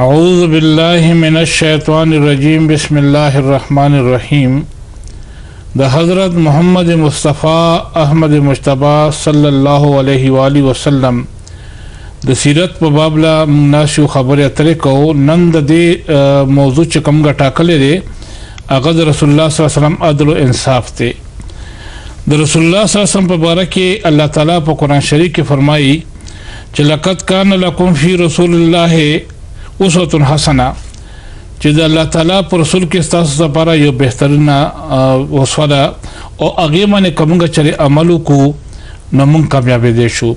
اعوذ باللہ من الشیطان الرجیم بسم اللہ الرحمن الرحیم دا حضرت محمد مصطفیٰ احمد مجتبی صلی اللہ علیہ وآلہ وسلم د سیرت په بابلا ناشو خبره اترې کو نن د دې موضوع چې کوم غټاکلې دی هغه د رسول الله صلی الله علیه وسلم عدل او انصاف دی د رسول الله صلی الله علیه وسلم په باره کې الله تعالی په قرآن شریف کې فرمایي چې لقد کان لکم فی رسول الله اسوة حسنه چې د الله تعالی پر رسول کې تاسو لپاره یو بهترینه اسوه ده او هغه باندې کومه چې عمل وکړو نو موږ کامیاب دي شو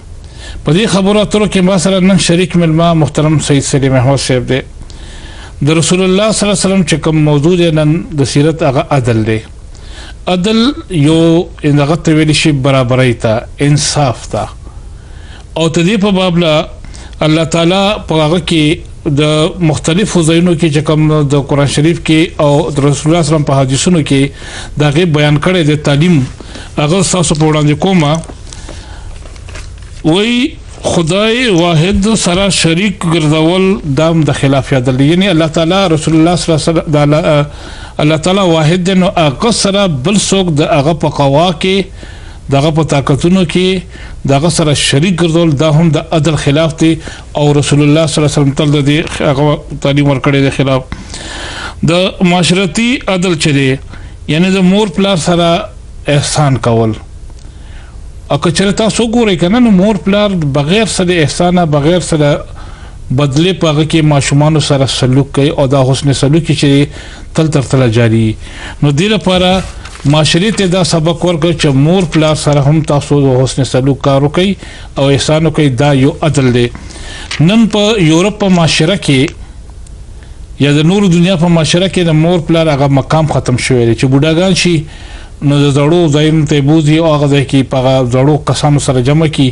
په دې خبرو اترو کې ما سره نن شریک ملما محترم سید سلیم احمد صاحب دی د رسول الله صلی الله علیه وسلم چې کوم موضوع دی نن د سیرت هغه عدل دی عدل یو هغه ته ویل شي برابرۍ ته انصاف ته او ته دې په باب لا الله تعالی په هغه کې د مختلفو ځایونو کې چې کوم د قرآن شریف کې او د رسول الله صلی الله علیه وسلم په حدیثونو کې دا غي بیان کړی د تعلیم هغه تاسو په وړاندې کومه وی خدای واحد سره شریک ګرځول دام د خلاف عدل یعنی الله تعالی رسول الله صلی الله علیه وسلم الله تعالی واحد نو هغه سره بل څوک د هغه په قوا کې دغه په طاقتونو کې دغه سره شریک ګرځول دا هم د عدل خلاف دی او رسول الله صلی الله علیه وسلم تل د هغه تعلیم ورکړي د خلاف د معاشرتي عدل چره یعنی د مور پلار سره احسان کول او کچره تاسو ګورئ کنه نو مور پلار بغیر سره احسانه بغیر سره بدله پاغه کې ماشومان سره سلوک کوي او دا حسن سلوک چې تل تر تل جاری نو دې لپاره معاشري ته دا سبق ورکړي چې مور پلار سره هم تاسو د حسن سلوک کار وکړي او احسان وکړي دا یو عدل دی نن په یورپ په معاشره کې یا د نور دنیا په معاشره کې د مور پلار هغه مقام ختم شوی دی چې بوډاګان شي نو د زړو ځایم ته بوزي او هغه کې په زړو کسانو سره جمع کی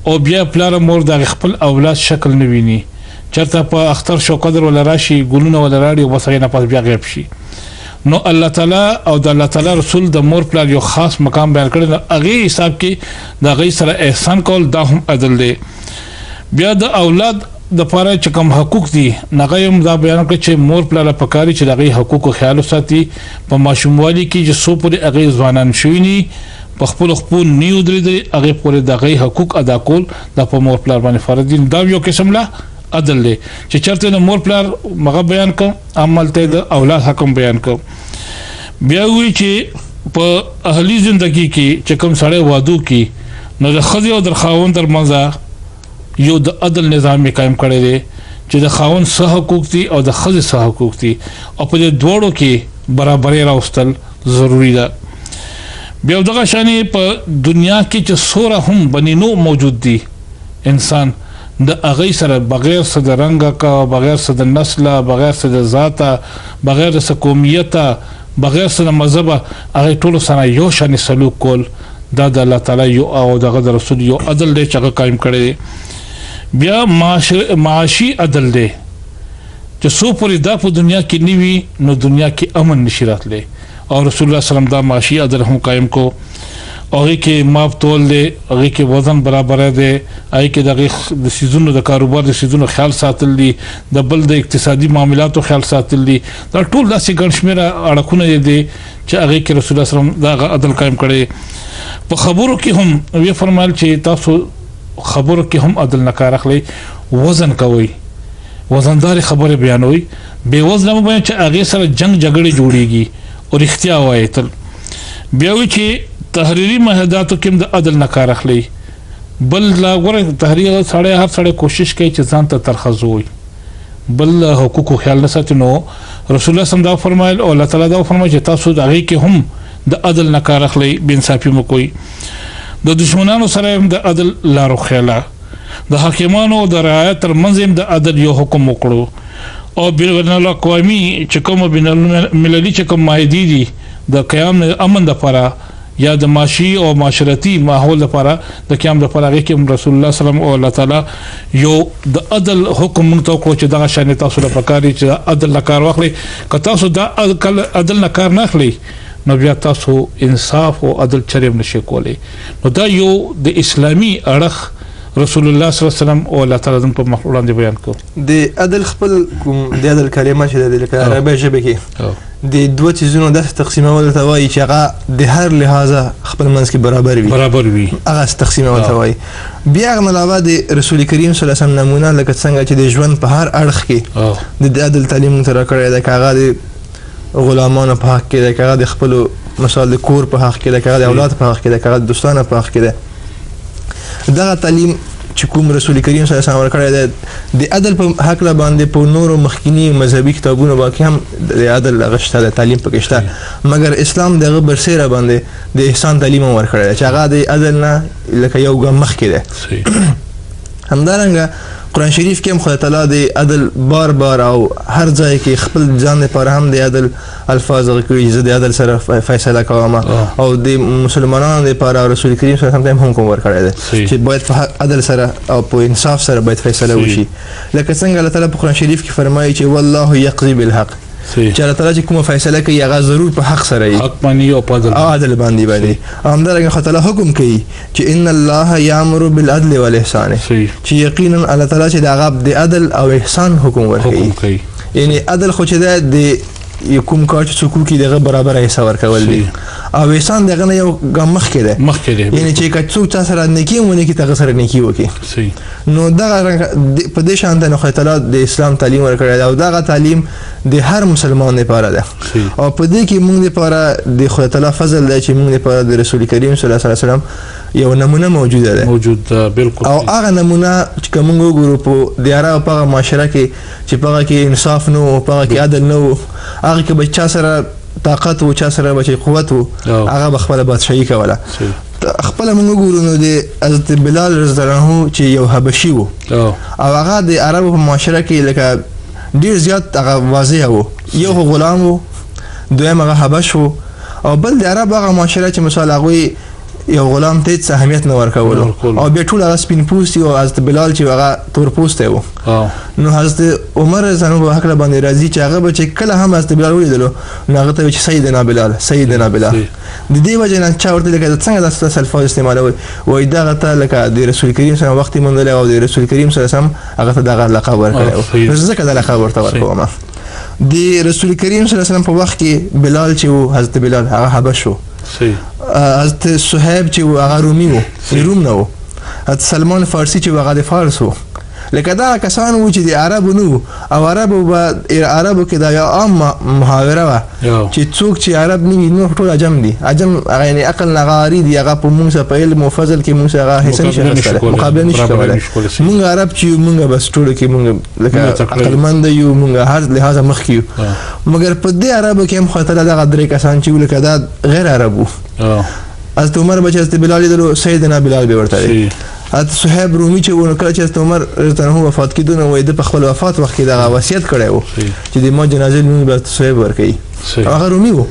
او بیا پلار مور د خپل اولاد شکل نه ویني چرته په اختر شو قدر ولا راشي ګلونه ولا راړي او بس نه پاس بیا غیب شي نو الله تعالی او د الله تعالی رسول د مور پلار یو خاص مقام بیان کړی هغه حساب کې د غي سره احسان کول دا هم عدل دی بیا د اولاد د پاره چې کوم حقوق دي نغیم دا بیان کړ چې مور پلار په کاری چې دغه حقوقو خیال وساتي په ماشوموالي کې چې سو پورې هغه ځوانان شویني په خپل نیو درې هغه پورې دغه حقوق ادا کول د په مور پلار باندې فرض دي دا یو قسم لا عدل دی چې چرته د مور پلار مغه بیان کوم عمل ته د اولاد حکم بیان کوم بیا وی چې په اهلي ژوندۍ کې چې کوم سړی وادو کې نو د خځې او د خاوند ترمنځ یو د عدل نظام قائم کړی دی چې د خاوند څه حقوق دي او د ښځې څه حقوق دي او په دې دوړو کې برابرۍ راوستل ضروری ده بیا دغه شانې په دنیا کې چې سوره هم بنینو موجود دي انسان د هغې سره بغیر څه د رنګه کا بغیر څه د نسله بغیر څه د ذاته بغیر څه قومیته بغیر څه د مذهبه هغې ټولو سره یو شانې سلوک کول دا د الله تعالی یو او دغه د رسول یو عدل دی چې هغه قایم کړی دی بیا معاشي عدل دی چې سو پورې دا په دنیا کې نیوي نو دنیا کې امن نشي راتلی او رسول الله سلام دا معاشي عدل هم قائم کو هغه کې ماپ تول دی هغه کې وزن برابر دی هغه کې دغه د سيزونو د کاروبار د سيزونو خیال ساتل دي د بل د اقتصادي معاملاتو خیال ساتل دي دا ټول داسې ګڼ شمېره اړخونه دي چې هغه کې رسول الله سلام دا عدل قائم کړی په خبرو کې هم وی فرمایل چې تاسو خبرو کې هم عدل نه کار اخلي وزن کوي وزندار خبره بیانوي به وزن مې بیان چې هغه سره جنگ جګړه جوړيږي او اختیا وایي تل بیا وی چې تحریری مهداتو کې د عدل نه کار اخلي بل لا غره تحریر سره هر سره کوشش کوي چې ځان ته ترخصوي بل حقوق خیال نه ساتي نو رسول الله صلی الله علیه وسلم فرمایل او الله تعالی دا فرمایي چې تاسو دغه کې هم د عدل نه کار اخلي بے انصافي مو کوي د دشمنانو سره هم د عدل لارو خیاله د حاکمانو د رعایت ترمنځ هم د عدل یو حکم وکړو او بین الاقوامي چې کوم بین المللي چې کوم معاهدې دي د قیام امن لپاره یا د معاشي او معاشرتي ماحول لپاره د قیام لپاره کې رسول الله صلی الله علیه وسلم او الله تعالی یو د عدل حکم مونږ ته کو چې دا شان تاسو لپاره کاری چې عدل نکار واخلي که تاسو دا عدل نکار نه اخلي نو بیا تاسو انصاف او عدل چرېم نشي کولی نو دا یو د اسلامي اړخ رسول الله صلی الله علیه وسلم او الله تعالی دم په مخ وړاندې بیان کو د عدل خپل کوم د عدل کلمه چې د لکه عربی ژبه کې د دوه چیزونو د تقسیمول ته وایي چې هغه د هر لحاظه خپل منځ کې برابر وي هغه تقسیمول ته وایي. بیا هغه علاوه د رسول کریم صلی الله علیه وسلم نمونه لکه څنګه چې د ژوند په هر اړخ کې د عدل تعلیم تر کړی د هغه د غلامانو په حق کې د هغه د خپل مثال د کور په حق کې د هغه د اولاد په حق کې د هغه د دوستانو په حق کې دغه تعلیم چې کوم رسول کریم صلی الله علیه وسلم ورکړی دی د عدل په حق لا باندې په نورو مخکینی مذهبي کتابونو باندې هم د عدل غشته د تعلیم پکې شته مګر اسلام دغه برسېره باندې د احسان تعلیم ورکړی دی چې هغه د عدل نه لکه یو ګام مخکې دی. همدارنګه قرآن شریف کې هم خدای تعالی د عدل بار بار او هر ځای کې خپل ځان لپاره هم د عدل الفاظ غوړي چې د عدل سره فیصله کوم او د مسلمانانو لپاره رسول کریم صلی الله علیه وسلم هم کوم ورکړی دی چې باید په عدل سره او په انصاف سره باید فیصله وشي لکه څنګه الله تعالی په قرآن شریف کې فرمایي چې والله یقضي بالحق چې الله تعالی چې کومه فیصله کوي هغه ضرور په حق سره وي حق باندې او په عدل باندې همدارنګه خدای تعالی حکم کوي چې ان الله یامر بالعدل والاحسان چې یقینا الله تعالی چې هغه د عدل او احسان حکم ورکوي یعنی عدل خو چې د کوم کار چې څوک کی دغه برابر حصہ ورکول دي او احسان دغه نه یو ګام مخکې دی یعنی چې کڅو چا سره نیکی ونه کی تاسو سره نیکی وکي نو دغه په دې شان د خدای تعالی د اسلام تعلیم ورکړی او دغه تعلیم د هر مسلمان لپاره ده او په دې کې موږ لپاره د خدای تعالی فضل دی چې موږ لپاره د رسول کریم صلی الله علیه وسلم یو نمونه موجود ده بالکل او هغه نمونه چې کوم وګورو په د عرب په معاشره کې چې په کې انصاف نو په کې عدل نو هغه کې بچا سره طاقت او چا سره بچي قوت او هغه خپل بادشاہي کوله خپل موږ ګورو نو د حضرت بلال رضی الله عنه چې یو حبشي وو او هغه د عربو په معاشره کې لکه ډیر زیات هغه واضح وو یو غلام وو دویم هغه حبش وو او بل د عرب هغه معاشره چې مثال هغه یو غلام ته څه اهمیت نه ورکول او بیا ټول هغه سپین پوستي او حضرت بلال چې هغه تور پوسته وو نو حضرت عمر رضی الله عنه حق باندې راضي چې هغه به کله هم حضرت بلال ولیدلو نو هغه ته چې سیدنا بلال د دې وجه نه چا ورته لکه څنګه د ستاسو الفاظ استعمالوي وای دغه ته لکه د رسول کریم صلی الله علیه وسلم وخت مونږ او د رسول کریم صلی الله علیه وسلم هغه ته دغه لقب ورکړو نو ځکه دا لقب ورته ورکوم د رسول کریم صلی الله علیه وسلم په وخت کې بلال چې وو حضرت بلال هغه حبش وو حضرت صہیب چې هغه رومي وو روم نه وو حضرت سلمان فارسی چې هغه د فارس وو لکه دا کسان وو چې د عربو نو او عربو کې دا یو عام محاوره وه چې څوک چې عرب نه وي نو ټول عجم دي عجم هغه یعنی عقل نه غاري دي هغه په موږ په علم او فضل کې موږ هغه حصه نشي اخیستلی مقابله نشي کولی موږ عرب چې موږ بس ټول کې موږ لکه عقلمند یو موږ هر لحاظه مخکې یو مګر په دې عربو کې هم خدای تعالی دغه درې کسان چې لکه دا غیر عرب وو حضرت عمر به چې حضرت بلال لیدلو سیدنا بلال به ورته دی حضرت صہیب رومي چې ونه کله چې حضرت عمر رضی الله عنه وفات کېدو نو وای د په خپل وفات وخت کې دغه وصیت کړی و چې د ما جنازې لمونځ به صہیب ورکوي هغه رومي و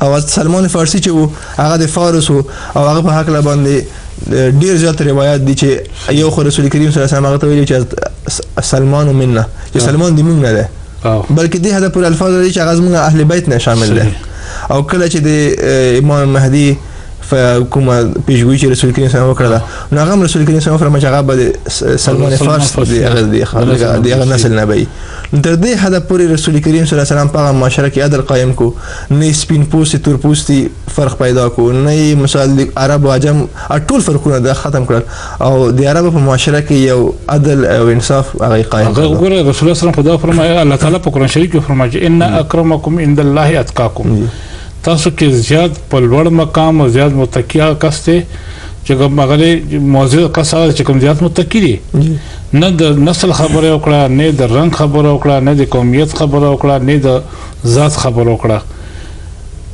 او حضرت سلمان فارسی چې و هغه د فارس و او هغه په حق باندې ډیر زیات روایت دي چې یو خو رسول کریم صلی الله علیه وسلم هغه ته ویلي چې سلمان منا چې سلمان د موږ نه ده بلکې دې هدا پر الفاظ دي چې هغه زموږ اهل بیت نه شامل دي او کله چې د امام مهدی فكما بيجوي رسول الله صلى الله عليه وسلم نعم رسول الله صلى الله عليه وسلم جعب سلمان فارس دي الناس النبي دردي هذا پوری رسول الله صلى الله عليه وسلم په معاشره کې عدل قائم کو نه سپین پوستی تور پوستی فرق پیدا کو نه مثال عرب او عجم ټول فرقونه د ختم کړل او د عرب په معاشره کې یو عدل او انصاف هغه قائم کړ رسول الله صلی الله علیه وسلم خدا فرمایي الله تعالی په قرآن شریف کې فرمایي ان اکرمکم عند الله اتقاکم تاسو کې زیات په لوړ مقام او زیات متقیا کس ته چې کوم هغه موضوع کسان چې کوم زیات متقی دي نه د نسل خبره وکړه نه د رنگ خبره وکړه نه د قومیت خبره وکړه نه د ذات خبره وکړه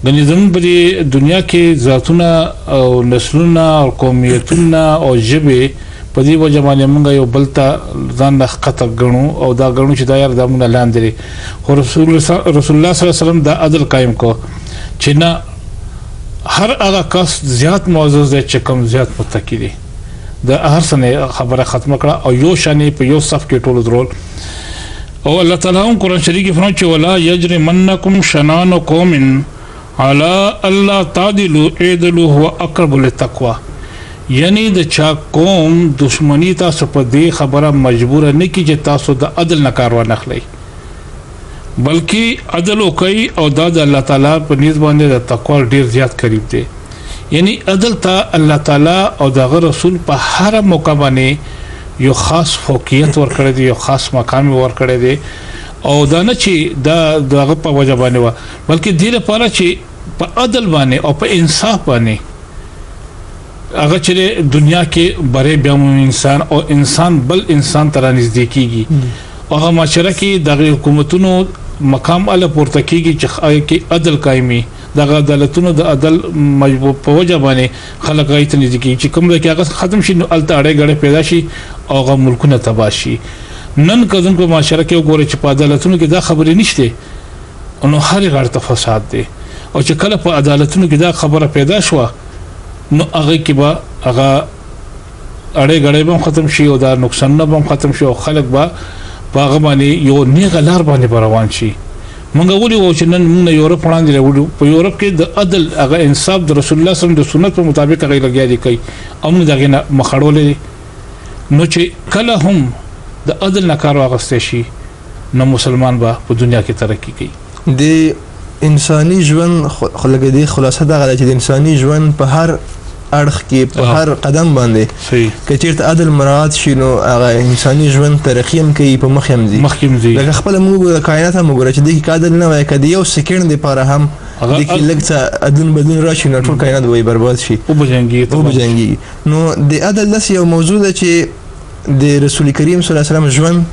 د نظام په دنیا کې ذاتونه او نسلونه او قومیتونه او ژبه په دې وجه باندې موږ یو بلتا ځان نه خطر غنو او دا غنو چې دا یار د موږ لاندې خو رسول الله صلی الله علیه وسلم دا عدل قائم کو چې نه هر هغه کس زیات معزز دی چې کوم زیات متقی دی د هر څه خبره ختمه کړه او یو شانې په یو صف کې ټول درول او الله تعالی قرآن شریف کې فرمایي چې ولا یجرمنکم شنان قوم على الله تعدلوا اعدلوا هو اقرب للتقوى یعنی د چا قوم دشمنی تاسو په دې خبره مجبور نه کی چې تاسو د عدل نه کار ونخلئ بلکې عدل وکړئ او دا د الله تعالی په نيز باندې د تقوا ډیر زیات قریب دی یعنی عدل ته الله تعالی او دغه رسول په هر موقع باندې یو خاص فوقیت ورکړی دی یو خاص مقام ورکړی دی او دا نه چې دا دغه په وجه باندې و بلکې دې لپاره چې په عدل باندې او په انصاف باندې هغه چې دنیا کې بره بیا انسان او انسان بل انسان تر نږدې کیږي او هغه معاشره کې د حکومتونو مقام ال پورته کیږي چې عدل قائمي د عدالتونو د عدل مجبور په وجه باندې خلک غیت نه دي چې کوم د هغه ختم شي نو الته اړه غړې پیدا شي او هغه ملکونه تباشي نن کدن په معاشره کې وګورئ چې په عدالتونو کې دا خبرې نشته نو هر غړ ته فساد دي او چې کله په عدالتونو کې دا خبره پیدا شوه نو هغه کې به هغه اړه غړې به ختم شي او دا نقصان نه به ختم شي او خلک به هغه باندې یو نیغه لار باندې روان شي مونږ ولې و چې نن موږ یورپ وړاندې راوړو په یورپ کې د عدل هغه انصاف د رسول الله صلی الله علیه وسلم د سنت په مطابق هغه لګیا دي کوي او موږ دغه نه مخړولې نو چې کله هم د عدل نه کار واغسته شي نو مسلمان به په دنیا کې ترقی کوي د انساني ژوند خلګدي خلاصه دغه چې د انساني ژوند په هر اړخ کې په هر قدم باندې کچیرته عدل مراعات شي نو هغه انساني ژوند ترقی هم کوي په مخ هم ځي لکه خپل موږ د کائنات هم وګورئ چې د عدل نه وای کدی یو سکند لپاره هم د کې لګڅ عدل بدون راشي نو ټول کائنات وای برباد شي او بجنګي نو د عدل داس یو موضوع ده چې د رسول کریم صلی الله علیه وسلم ژوند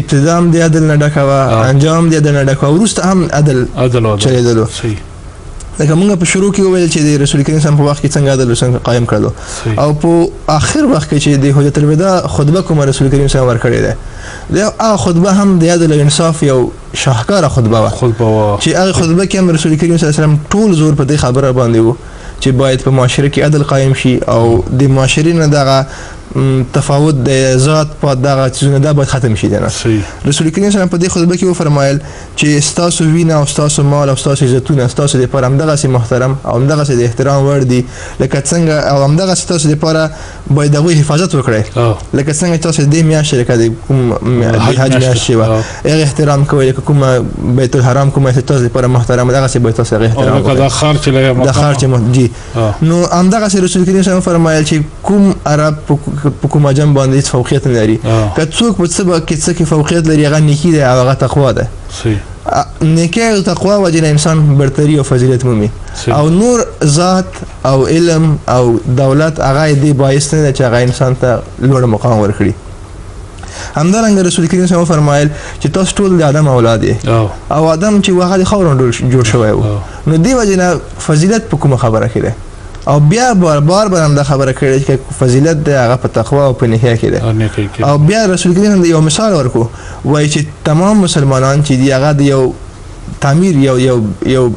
ابتدا هم د عدل نه ډکوا انجام د عدل نه ډکوا ورسته هم عدل چلیدلو لکه موږ په شروع کې وویل چې د رسول کریم صلی الله علیه وسلم په وخت کې څنګه عدل څنګه قائم کړلو او په اخر وخت کې چې د حجت الوداع خطبه کوم رسول کریم صلی الله علیه وسلم ورکړې ده دا خطبه هم د عدل او انصاف یو شاهکار خطبه و چې هغه خطبه کې هم رسول کریم صلی الله علیه وسلم ټول زور په دې خبره باندې وو چې باید په معاشره کې عدل قائم شي او د معاشرې نه دغه تفاوت د ذات په دغه چیزونه دا باید ختم شي نه رسول کریم صلی الله علیه وسلم په دې خطبه کې وفرمایل چې تاسو وینه او تاسو مال او تاسو عزتونه تاسو لپاره هم دغه سي محترم او هم دغه سي د احترام وړ دي لکه څنګه او هم دغه تاسو لپاره باید دغه حفاظت وکړئ لکه څنګه تاسو د میاشتې لکه کوم حج میاشتې و هغه احترام کوي کوم بیت الحرام کوم تاسو لپاره محترم دغه سي باید تاسو احترام وکړئ دا خرچ لګا د خرچ جی نو هم دغه رسول کریم صلی الله علیه وسلم فرمایل چې کوم عرب په کوم جنب باندې فوقیت لري که څوک په څه کې فوقیت لري هغه نیکی ده او هغه تقوا ده نیکی او تقوا وجه انسان برتری او فضیلت مومي او نور ذات او علم او دولت هغه دی باعث نه چې هغه انسان ته لوړ مقام ورکړي همدارنګه رسول کریم صلی الله علیه وسلم فرمایل چې تاسو ټول د آدم اولاد یې او آدم چې هغه د خاورو جوړ شوی و نو دی وجه فضیلت په کومه خبره کې ده او بیا بار هم دا خبره کړې چې فضیلت د هغه په تقوا او په نیکۍ کې ده او بیا رسول کریم یو مثال ورکو وایي چې تمام مسلمانان چې دی هغه د یو تعمیر یو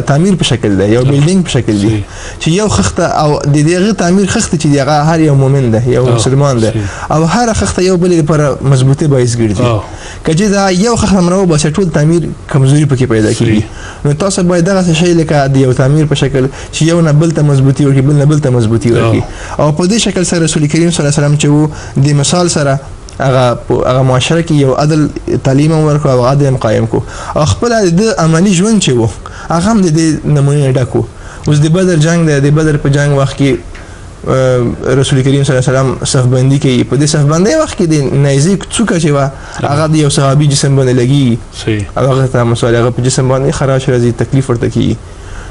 تعمیر په شکل ده یو بیلډینګ په شکل دی چې یو خخته او د دې تعمیر خخته چې دیغه هر یو مؤمن ده یو مسلمان ده او هر خخته یو بل لپاره مضبوطه باعث ګرځي کله دا یو خخته مرو بس ټول تعمیر کمزوري پکې پیدا کیږي نو تاسو باید دغه شی لکه د یو تعمیر په شکل چې یو نه بل ته مضبوطی ورکړي بل نه بل ته مضبوطی ورکړي او په دې شکل سره رسول کریم صلی الله علیه وسلم چې د مثال سره هغه معاشره کې یو عدل تعلیم ورکو او عدل قائم کو او خپل د عملی ژوند چې وو هغه هم د نمونه ډکو اوس د بدر جنگ د بدر په جنگ وخت کې رسول کریم صلی الله علیه وسلم صف بندي کوي په دې صف بندي وخت کې د نایزیک څوک چې وا هغه د یو صحابي جسم باندې لګي صحیح هغه ته مثال هغه په جسم باندې خراش راځي تکلیف ورته کوي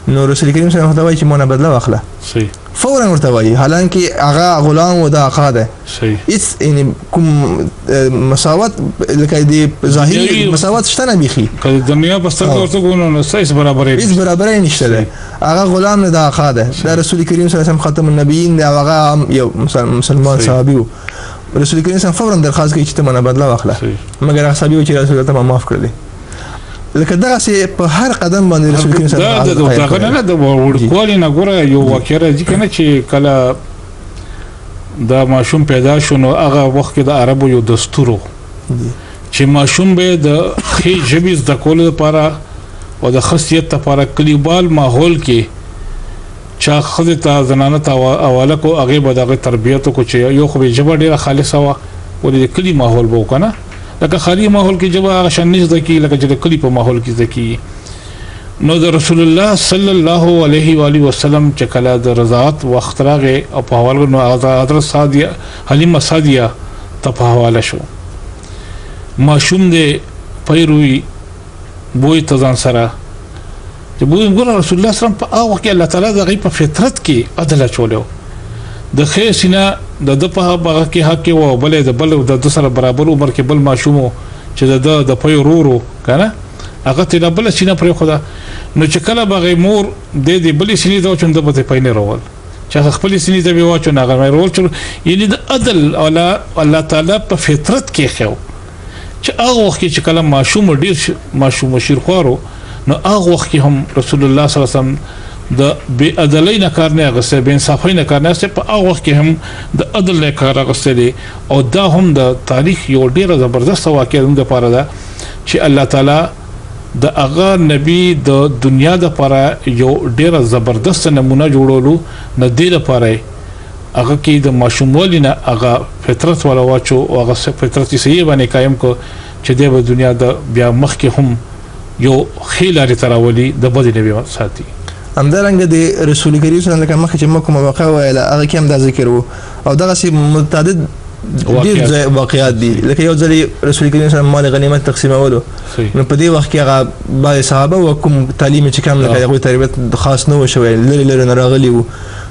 نو رسول کریم صلی الله علیه وسلم ته مونږ بدلا واخله صحیح فورا ورته وایي حالانکه هغه غلام و د عقاده صحیح اس ان کوم مساوات لکه دی ظاهري مساوات شته نه بيخي کله دنیا په ستر ورته ګونو نو سایس برابرې نشته ده هغه غلام نه د عقاده د رسول کریم صلی الله علیه وسلم خاتم النبیین دا هغه یو مسلمان صحابي رسول کریم صلی الله علیه وسلم فورا درخواست کوي چې ته مونږ بدلا واخله مګر هغه صحابي چې رسول الله ته معاف کړل لکه دغه سي په هر قدم باندې رسول کریم صلی الله علیه وسلم دا نه د ورکوالي نه ګوره یو واقعه راځي کنه چې کله دا ماشوم پیدا شونه هغه وخت کې د عربو یو دستورو چې ماشوم به د خې جبیز د کول لپاره او د خاصیت لپاره کلیوال ماحول کې چا خزه ته زنانه ته حواله کو هغه به دغه تربیت کو چې یو خو به جبه ډیره خالصه وا ولې کلی ماحول بو کنه لکه خالي ماحول کې جبه هغه شنیز دکی لکه چې کلی په ماحول کې دکی نو د رسول الله صلی الله علیه و آله وسلم چې کله د رضاعت وخت راغی او په حواله نو حضرت سعدیه حلیمه سعدیه ته په حواله شو ماشوم دې پیروي بوې ته ځان سره چې بوې ګور رسول الله صلی الله علیه وسلم په هغه کې الله تعالی د غي په فطرت کې عدل چولیو د خیسینا د په هغه کې حق او بلې د بل د سره برابر عمر کې بل ماشوم چې د پیرورو کنه هغه ته بل سینه پر خدا نو چې کله بغې مور د دې بل سینې دا چوند په پاینه راول چې خپل سینې ته ویوا چې هغه رول چې یعنی د عدل او الله تعالی په فطرت کې خو چې هغه وخت چې کله ماشوم ډیر ماشوم شیرخوارو نو هغه وخت کې هم رسول الله صلی الله علیه وسلم د بی عدالت نه کار نه غسه بین صفای نه کار نه په هغه وخت کې هم د عدل نه کار غسه دي او دا هم د تاریخ یو ډیره زبردست واقعه هم د پاره ده چې الله تعالی د هغه نبی د دنیا د لپاره یو ډیره زبردست نمونه جوړولو نه دی لپاره هغه کې د ماشومولینه هغه فطرت ولا واچو او هغه فطرت یې صحیح باندې قائم کو چې د دنیا د بیا مخ کې هم یو خیلاري تراولي د بده نبی ساتي همدارنګه د رسول کریم صلی الله علیه وسلم چې مکه موقع ویله هغه کې هم دا ذکر وو او دغه سي متعدد ډیر واقعات دي لکه یو ځلې رسول کریم صلی الله علیه وسلم مال غنیمت تقسیمولو نو په دې وخت کې هغه بعض صحابه او کوم تعلیم چې کوم لکه هغه تربیت خاص نه وشوي لری نه راغلي وو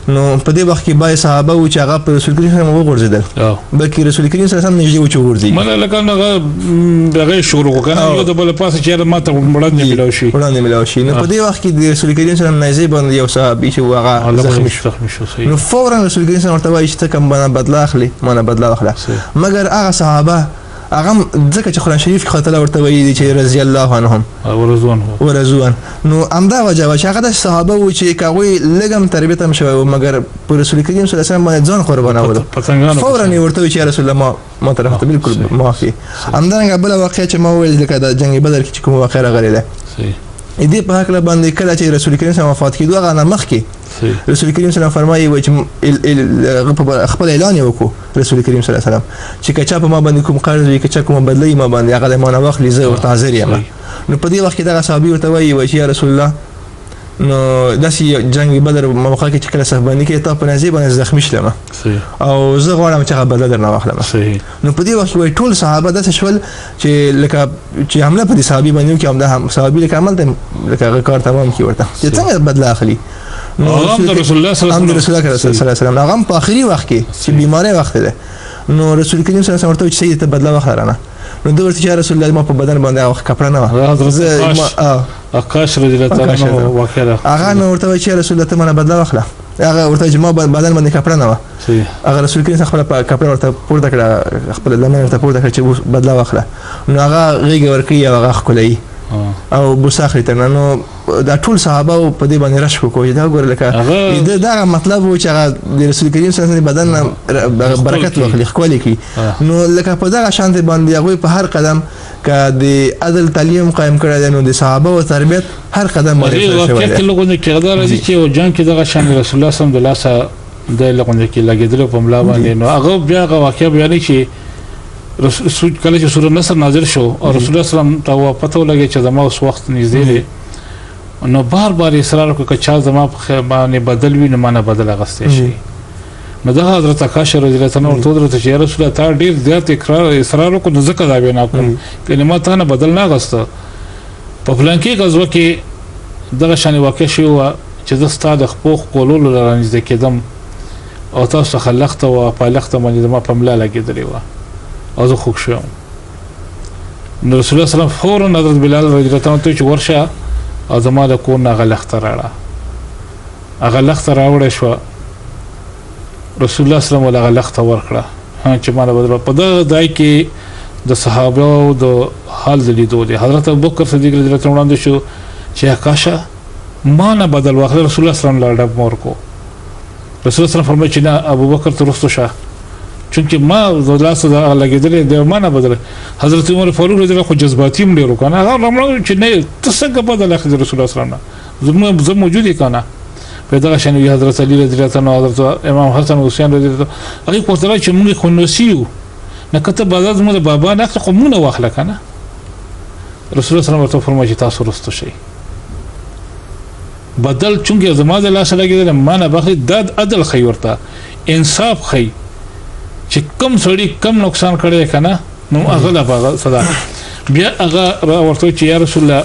نو په دې وخت کې بعض صحابه او چې هغه په رسول کریم صلی الله علیه وسلم وګرځیدل بلکې رسول کریم صلی الله علیه وسلم نږدې و چې ورځي مله لکه هغه دغه شروع وکړه یو د بل پاسه چې ماته وړاندې ملاوي شي نو په دې وخت کې د رسول کریم صلی الله علیه وسلم باندې یو صحابي چې هغه زخمی شو نو فورا رسول کریم صلی الله علیه وسلم ورته وایي چې ته کوم باندې بدلا اخلي مانه بدلا اخلي مګر هغه صحابه هغه ځکه چې قرآن شریف کې خدای ورته وایي چې رضی الله عنهم ورضوان نو امدا وجه چې هغه د صحابه و چې کاوی لګم تربیت هم شوی مګر پر رسول کریم صلی الله علیه وسلم باندې ځان قربانول فورا ورته چې رسول الله ما طرف ته بالکل معافي امدا بل واقع چې ما ویل لکه د جنگ بدر کې کوم واقع راغلی دې په حق باندې کله چې رسول کریم صلی الله علیه وسلم وفات کیدو هغه مخ کې رسول کریم صلی الله علیه وسلم فرمایي چې خپل اعلان وکړو رسول کریم صلی الله علیه وسلم چې کچا په ما باندې کوم قرض وي کچا کوم بدلی ما باندې هغه ما نه واخلي زه ورته حاضر یم نو په دې وخت کې دا صحابي ورته وایي چې یا رسول الله نو داسې جنگ بدر موقع کې چې کله صحابانی کې ته په نصیب باندې زخمی شلم او زه غواړم چې هغه بدل درنه واخلم نو په دې وخت کې ټول صحابه داسې شول چې لکه چې حمله په دې صحابي باندې کې هم دا صحابي لکه عمل ته لکه کار تمام کی ورته چې څنګه بدل اخلي رسول الله صلی الله علیه وسلم هغه په اخري وخت کې چې بیماری وخت ده نو رسول کریم صلی الله علیه وسلم ورته چې سید ته بدل واخلرانه نو دوی ورته چې رسول الله ما په بدن باندې هغه کپړه نه حضرت آقاش رضی الله تعالی عنہ واقعا هغه نو ورته چې رسول الله ته ما بدل واخله هغه ورته چې ما بدن باندې کپړه نه هغه رسول کریم خپل کپړه ورته پورته کړه خپل لمن ورته پورته کړ چې بدل واخله نو هغه غیږ ورکی هغه خلای او بوساخری ته نو دا ټول صحابه په دې باندې رش کوی دا ګور لکه دا مطلب و چې د رسول کریم صلی الله علیه وسلم بدن برکت واخلي خولي کی نو لکه په دا شانت باندې هغه په هر قدم ک د عدل تعلیم قائم کړی نو د صحابه او تربیت هر قدم باندې شوی دی لکه کېدار دي چې او جان کې دغه شان رسول الله صلی الله علیه وسلم د لغونډه کې لګیدل په ملا باندې نو هغه بیا هغه واقعیا بیان شي رسول کله چې سورۃ النصر نازل شو او رسول الله صلی الله علیه وسلم ته پته ولګی چې زما اوس وخت نږدې دی نو بار اصرار وکړ چې چا زما په باندې بدل وي نو مانه بدل غستې شي نو دا حضرت آقاش رضی الله عنه ورته چې رسول الله تعالی ډیر زیات اصرار وکړ نو ځکه دا وینا کوم کلمات نه بدل نه غسته په فلانکی غزوه کې دغه شان واقع شو چې د ستاد خپوخ کولول لرانځ کېدم او تاسو خلقته او پالخته باندې ما په ملا لګیدلی و او زه خوښ شوم نو رسول الله صلی الله علیه وسلم فورا حضرت بلال رضی الله عنه ته چې ورشه او زما د کور نه غلخته راړه هغه لخته راوړې شو رسول الله صلی الله علیه وسلم غلخته ورکړه چې ما له بدل په دای کې د صحابه او د حال لیدو دي حضرت ابوبکر صدیق رضی الله عنه وړاندې شو چې آقاشه ما نه بدل واخله رسول الله صلی الله علیه وسلم مور کو رسول الله فرمایي چې نه ابوبکر ترستو شه چونکه ما زړه سره لګیدل د ما نه بدل حضرت عمر فاروق رضی الله عنه جذباتي مړ ورو کنه هغه رمړو چې نه څنګه بدل اخلي رسول الله صلی الله علیه وسلم زموږ موجودی کنه پیدا شنو حضرت علی رضی الله عنه حضرت امام حسن حسین رضی الله هغه کوتره چې موږ خو نوسیو نه کته بازار موږ بابا نه قومونه واخله کنه رسول الله صلی الله علیه وسلم فرمایي تاسو رستو شي بدل چونګه زما د لاس لګیدل معنا بخي د عدل خي ورته انصاف خي چې کم سړی کم نقصان کړي کنه نو هغه لا صدا بیا هغه ورته چې یا رسول الله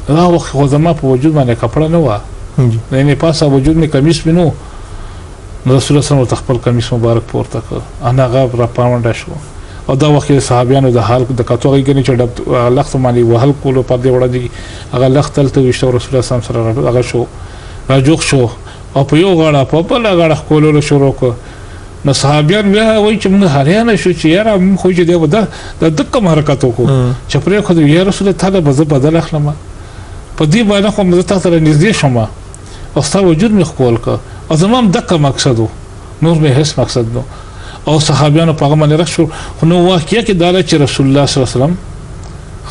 دا وخت خو زما په وجود باندې کپڑا نه و نه پاسه وجود می کمیس مینو رسول الله صلی الله علیه وسلم خپل کمیس مبارک پورته کړ انا غاب را پاونډ شو او دا وخت صحابيانو د حال د کاتوغي غني چې لخت باندې وهل کولو په دې وړه دي هغه لخت تلته وشته رسول الله صلی الله علیه وسلم سره هغه شو راجوخ شو او په یو غاړه په بل غاړه کولو شروع کړ نو صحابيان بیا وایي چې موږ هریانه شو چې یاره خو چې دی ودا د دغه حرکت وکړو چې پرې خو یا رسول الله تعالی بدل اخلم په دې باندې خو موږ ته سره نږدې شوم او ستاسو وجود مې خپل کړ او زموږ دغه مقصد نور به هیڅ مقصد نو او صحابيانو په هغه باندې رښو نو واقعیا کې دا چې رسول الله صلی الله علیه وسلم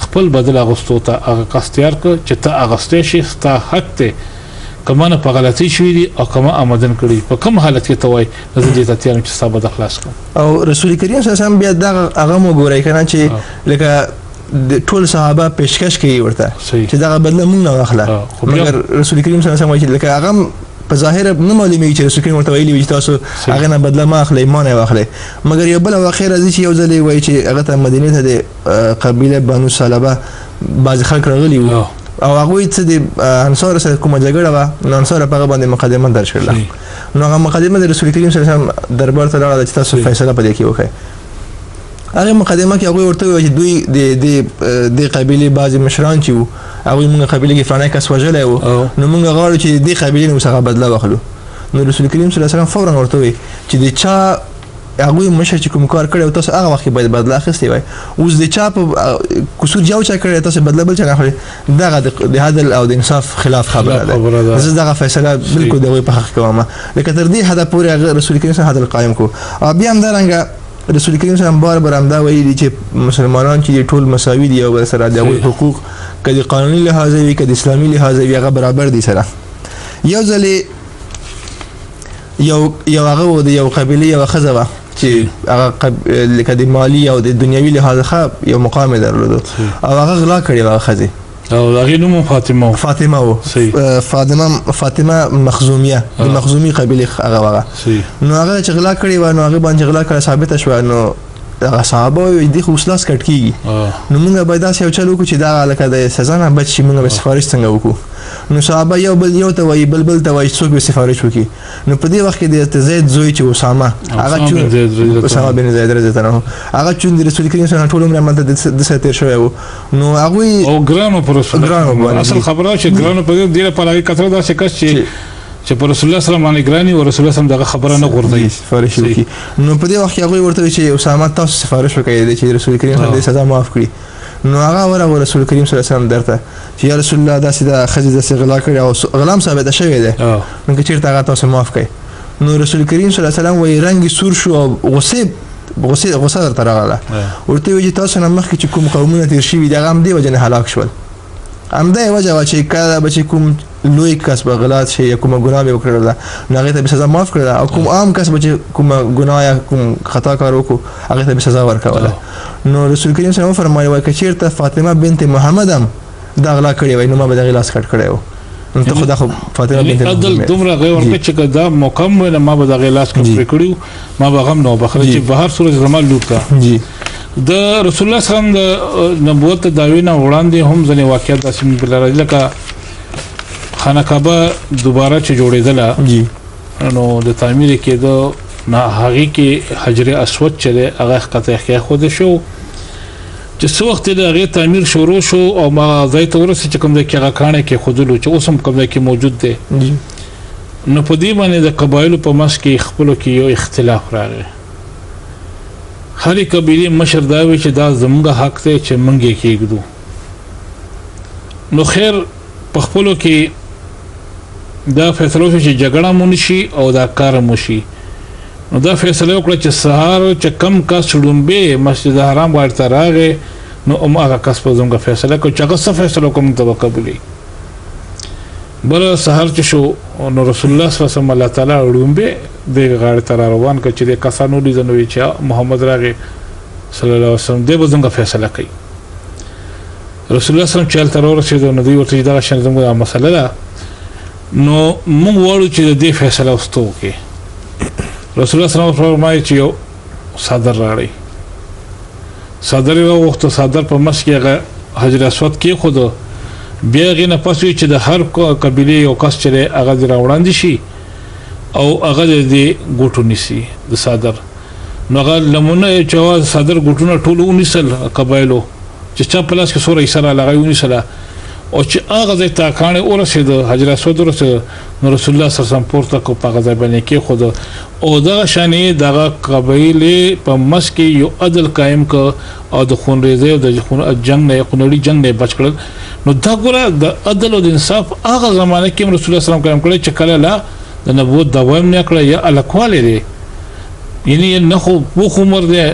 خپل بدل اغوستو ته هغه قصتیار کړ چې ته اغستې شي ستا حق ته کمانه په غلطي شوې دي او کما آمدن کړي په کوم حالت کې ته وای نزدې ته تیار چې صاحب د خلاص کړ او رسول کریم صلی الله علیه وسلم بیا دا هغه مو ګورای کنه چې لکه ټول صحابه پیشکش کوي ورته چې دا بدله مونږ نه واخله مګر رسول کریم صلی الله علیه وسلم وایي لکه هغه په ظاهر نه معلومي چې رسول کریم ورته ویلي چې تاسو هغه نه بدله ما اخلي ما نه واخلي مګر یو بل واخیر راځي چې یو ځل وایي چې هغه ته مدینه ته د قبيله بنو سلبه بعض خلک راغلي وو او هغه څه د انصار سره کومه جګړه و نو انصار په هغه باندې مقدمه درج کړل نو هغه مقدمه د رسول کریم صلی الله علیه وسلم دربار ته راغله چې تاسو فیصله پدې کې وکړئ هغه مقدمه کې هغه ورته وایي چې دوی د قبيله بعض مشران چې وو هغه موږ قبيله کې فلانه کس وجلای وو نو موږ غواړو چې د قبيله نو څنګه بدلا واخلو نو رسول کریم صلی الله علیه وسلم فورا ورته وایي چې د چا هغه مشر چې کوم کار کړی تاسو هغه وخت باید بدلا اخیستی وای اوس د چا په قصور جاو چا کړی تاسو بدلا بل چا نه دغه د عدل او د انصاف خلاف خبره ده زه دغه فیصله بالکل دغه په حق کوم لکه تر دې حدا پورې رسول کریم صلی الله علیه وسلم قائم کو او بیا هم درنګ رسول کریم صلی الله علیه وسلم بار امدا ویلي چې مسلمانان چې ټول مساوي دي او سره د حقوق کدي قانوني لحاظ وي کدي اسلامي لحاظ وي هغه برابر دي سره یو ځلې یو هغه د یو قبيله یو خزوه چې هغه لکه د مالی او د دنیوي لحاظ ښه یو مقام درلود او هغه غلا کړی هغه خزه او هغه نوم فاطمه مخزومیه د مخزومي قبيله هغه نو هغه چې غلا کړی و نو هغه باندې غلا کړه ثابت شو نو هغه صحابه دي خو خلاص کټ کیږي نو موږ باید دا یو چلو کو چې دا لکه د سزا نه بچ شي موږ به سفارش څنګه وکړو نو صحابه یو ته وایي بل ته وایي څوک به سفارش وکړي نو په دې وخت کې د زید زوی چې اسامه هغه بن زید رضی الله عنه هغه چې رسول کریم صلی الله علیه وسلم ټول عمر د سره تیر شوی نو هغه او ګرانو پر اصل خبره چې ګرانو په دې لپاره هغه کتره دا شکست چې پر رسول الله صلی الله علیه وسلم او رسول الله صلی الله علیه وسلم دغه خبره نه غوړدي سفارش وکړي نو په دې وخت هغه ورته چې اسامه تاسو سفارش وکړي چې رسول کریم صلی الله علیه وسلم سزا معاف کړي نو هغه رسول کریم صلی الله علیه وسلم درته چې یا رسول الله دا سیده خځه د غلا کړی او غلام ثابت شوی دی نو چې چیرته هغه تاسو معاف کړي نو رسول کریم صلی الله علیه وسلم وی رنگ سور شو او غصه درته راغله ورته وی چې تاسو نه مخکې چې کوم قومونه تیر شوي دغه هم دی وجنه هلاک شول همدا وجه وا چې کله به کوم لوی کسب غلط شي یا کوم ګناه به وکړل نو هغه ته سزا معاف کړل او کوم عام کسب چې کوم ګناه یا کوم خطا کار وکړو هغه ته سزا ورکوله نو رسول کریم صلی الله علیه وسلم فرمایي چې چیرته فاطمه بنت محمد هم دا غلا کړی وای نو ما به د غلاس کټ کړی و نو ته خدا خو فاطمه بنت محمد عدل دومره غیر ورکه چې دا مکمل ما به د غلاس کټ کړیو ما به غم نو بخره چې بهر صورت زمال لوکا جی د رسول الله صلی الله علیه وسلم د نبوت دعوی نه وړاندې هم ځنې واقعیت داسې بل راځي لکه خانه کعبه دوباره چې جوړېدله جی نو د تعمیر کېدو نه هغه کې حجر اسود چې هغه قطعه خود شو چې څو وخت د هغه تعمیر شروع شو او ما ځای ته ورسې چې کوم د کې غاکانه کې خودلو چې اوس هم کوم کې موجود دی جی نو په دې باندې د قبایلو په مس کې خپل کې یو اختلاف راغی هرې قبیله مشر دا وی چې دا زموږ حق دی چې موږ یې کېږدو نو خیر په خپل کې دا فیصله شو چې جګړه مونږ شي او دا کار مو شي نو دا فیصله وکړه چې سهار چې کم کا شړومبه مسجد حرام ورته راغی نو هغه کس په زموږ فیصله کو چې هغه څه فیصله کوم ته قبولي بل سحر چې شو نو رسول الله صلی الله علیه وسلم الله تعالی وړومبه د غاړه تر روان ک چې د کسانو دي زنوي چې محمد راغی صلی الله علیه وسلم د بزنګ فیصله کوي رسول الله صلی الله علیه وسلم چل تر ورسېدو نو دوی ورته دا شان زموږه مسله ده نو موږ وړو چې د فیصله واستو کې رسول الله صلی الله علیه وسلم فرمایي چې یو صدر راړي صدر یو وخت صدر په مس کې حجر اسود کې خود بیا غینه پسوي چې د هر قبيله یو کس چې هغه راوړاندې شي او هغه د ګوټو نسی د صدر نو هغه لمونه چې صدر ګوټونه ټول ونیسل قبایلو چې چا پلاس کې سورې سره لغوي ونیسل او چې هغه د تاکانه ورسېد حجر اسود ورسېد نو رسول الله صلی الله علیه وسلم پورته کو په غزا باندې کې خود او دا شانې دغه قبایله په مس کې یو عدل قائم ک او د خون ریزه او د خون جنگ نه قنوړي جنگ نه بچ کړل نو دا ګوره د عدل او د انصاف هغه زمانه کې رسول الله صلی الله علیه وسلم کوم کړی چې کله لا د نبوت دوام نه کړی یا الکواله دی یعنی نه خو بو عمر دی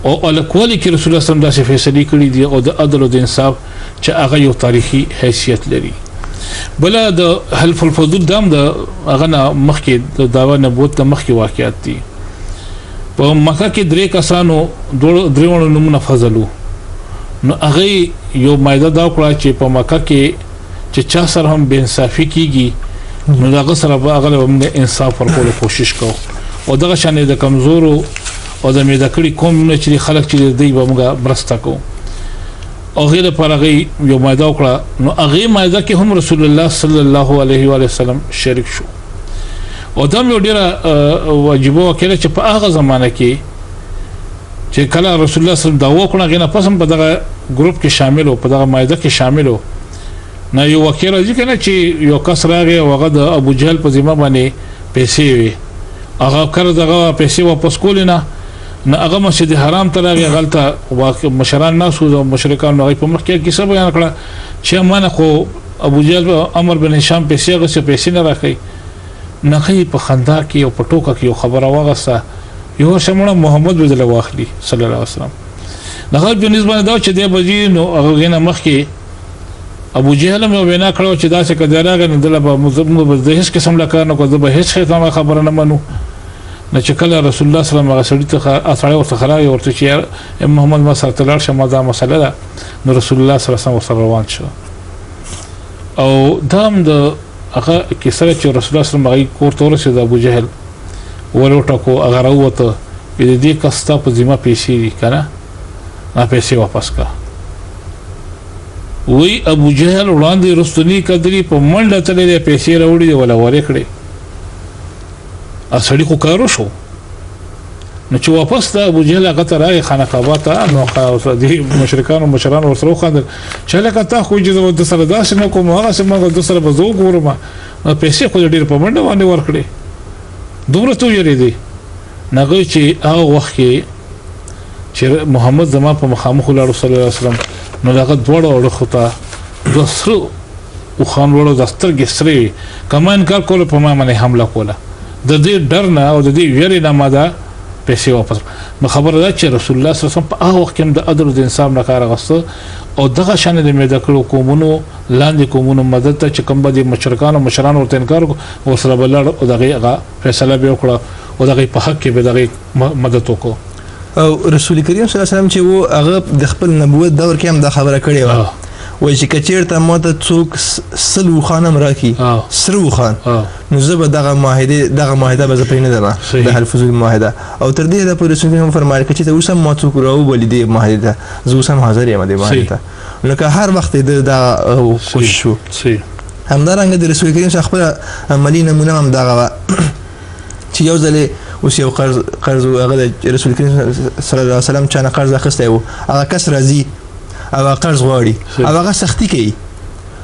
او الکواله کې رسول الله صلی الله علیه وسلم داسې فیصله کړی دی او د عدل او د انصاف چې هغه یو تاریخي حیثیت لري بل د حلف الفضل دام د هغه مخکې د داوا نبوت د مخکې واقعیت دي په مکه کې درې کسانو درېونو نمونه فضلو نو هغه یو مایده دا کړه چې په مکه کې چې چا سره هم بے انصافي کیږي نو هغه سره به هغه هم انصاف ورکول کوشش کو او دغه شان د کمزورو او د میدکړي کوم نه چې خلک چې دی به موږ برسته کو او غیر پر هغه یو مایده وکړه نو هغه مایده کې هم رسول الله صلی الله علیه و وسلم شریک شو او دا یو ډیره واجب وکړه چې په هغه زمانه کې چې کله رسول الله صلی الله علیه وسلم دا وکړه غنه پسم په دغه ګروپ کې شامل او په دغه مایده کې شامل نه یو وکړه چې کنه چې یو کس راغی او هغه د ابو جهل په ذمہ باندې پیسې وي هغه کړ دغه پیسې واپس کول نه هغه مسجد حرام ته راغی غلطه مشران ناس او مشرکان هغه په مخ کې کیسه بیان کړه چې مانه خو ابو جهل عمر بن هشام پیسې نه راکړي نه کوي په خندا کې او په ټوکه کې خبره واغسته یو شموله محمد بدل واخلي صلی الله علیه وسلم دغه بالنسبه دا چې د بجی نو هغه نه مخ کې ابو جهل مې وینا کړو چې دا څه کډراغه نه دله په د هیڅ قسم لا کار نه کوي به هیڅ خبره نه منو نه چې کله رسول الله صلی الله علیه وسلم ته اثر ورته خلای ورته چې محمد ما سره تلل شمه دا مسله ده نو رسول الله صلی الله علیه وسلم روان شو او دام د هغه کیسه چې رسول الله صلی الله علیه وسلم کور ته ورسېد ابو جهل ولوټه کو هغه وروته دې کستا په ذمہ پیسې دي کنه ما پیسې واپس کا وی ابو جهل وړاندې رستنی کدري په منډه تللې پیسې راوړي ولا ورې کړې اصلي کو کارو شو نو چې واپس ته ابو جهل هغه ته راغی خانقاه ته نو دې مشرکان او مشران ورسره خاندل چې لکه تا خو چې د سره داسې نه کوم هغه سم د سره بزو ګورم پیسې خو ډېر په منډه باندې ورکړي دومره تو یری دي نغوي چې هغه وخت کې چې محمد زما په مخامخ الله صلی الله علیه وسلم نو هغه دوړو ورخته د سرو او خان ورو د سترګې سری کمان کار کول په ما باندې حمله کوله د دې ډر نه او د دې ویری نه ماده پیسې واپس نو خبره ده چې رسول الله صلی الله علیه وسلم په هغه وخت کې د عدل او د انصاف نه کار غوښته او دغه شان د میده کړو قومونو لاندې قومونو مدد ته چې کوم به مشرکان او مشران ورته انکار او سره بل او دغه فیصله به وکړه او دغه په حق کې به دغه مدد وکړو او رسول کریم صلی الله علیه وسلم چې وو هغه د خپل نبوت دور کې هم دا خبره کړې و وای چې کچیرته ماته څوک سلو خانم راکی سرو خان نو زه به دغه معاهده به زه پرې نه درم د حلف الفضل معاهده او تر دې د رسول کریم فرمایي چې ته اوس هم ما څوک راوبولې دې معاهده ته زه اوس هم حاضر یم دې معاهده ته نو که هر وخت د خوش شو همدارنګه د رسول کریم څخه خپل عملی نمونه هم دغه چې یو ځل اوس یو قرض هغه رسول کریم صلی الله علیه وسلم چا نه قرض اخیستی و هغه کس راځي او قرض غواړي او هغه سختی کوي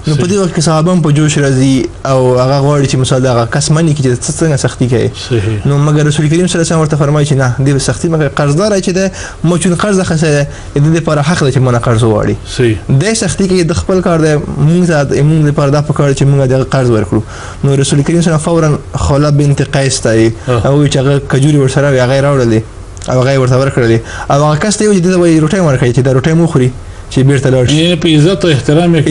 نو په دې وخت کې صحابه په جوش راځي او هغه غواړي چې مثلا هغه کس مني کې چې څنګه سختی کوي نو مګر رسول کریم صلی الله علیه وسلم ورته فرمایي چې نه دې سختی مګر قرضدار چې ده مو چې قرض اخیسته دې لپاره حق ده چې مونږ قرض غواړي دې سختی کې د خپل کار ده موږ لپاره دا پکاره چې موږ د قرض ورکړو نو رسول کریم صلی الله علیه وسلم فورا خوله بنت قیس ته او چې هغه کجوري ورسره هغه راوړلې او هغه ورته ورکړلې او هغه کس ته یو چې د روټي ورکړي چې د روټي مو خوري چې بیرته لاړ شي په عزت او احترام یې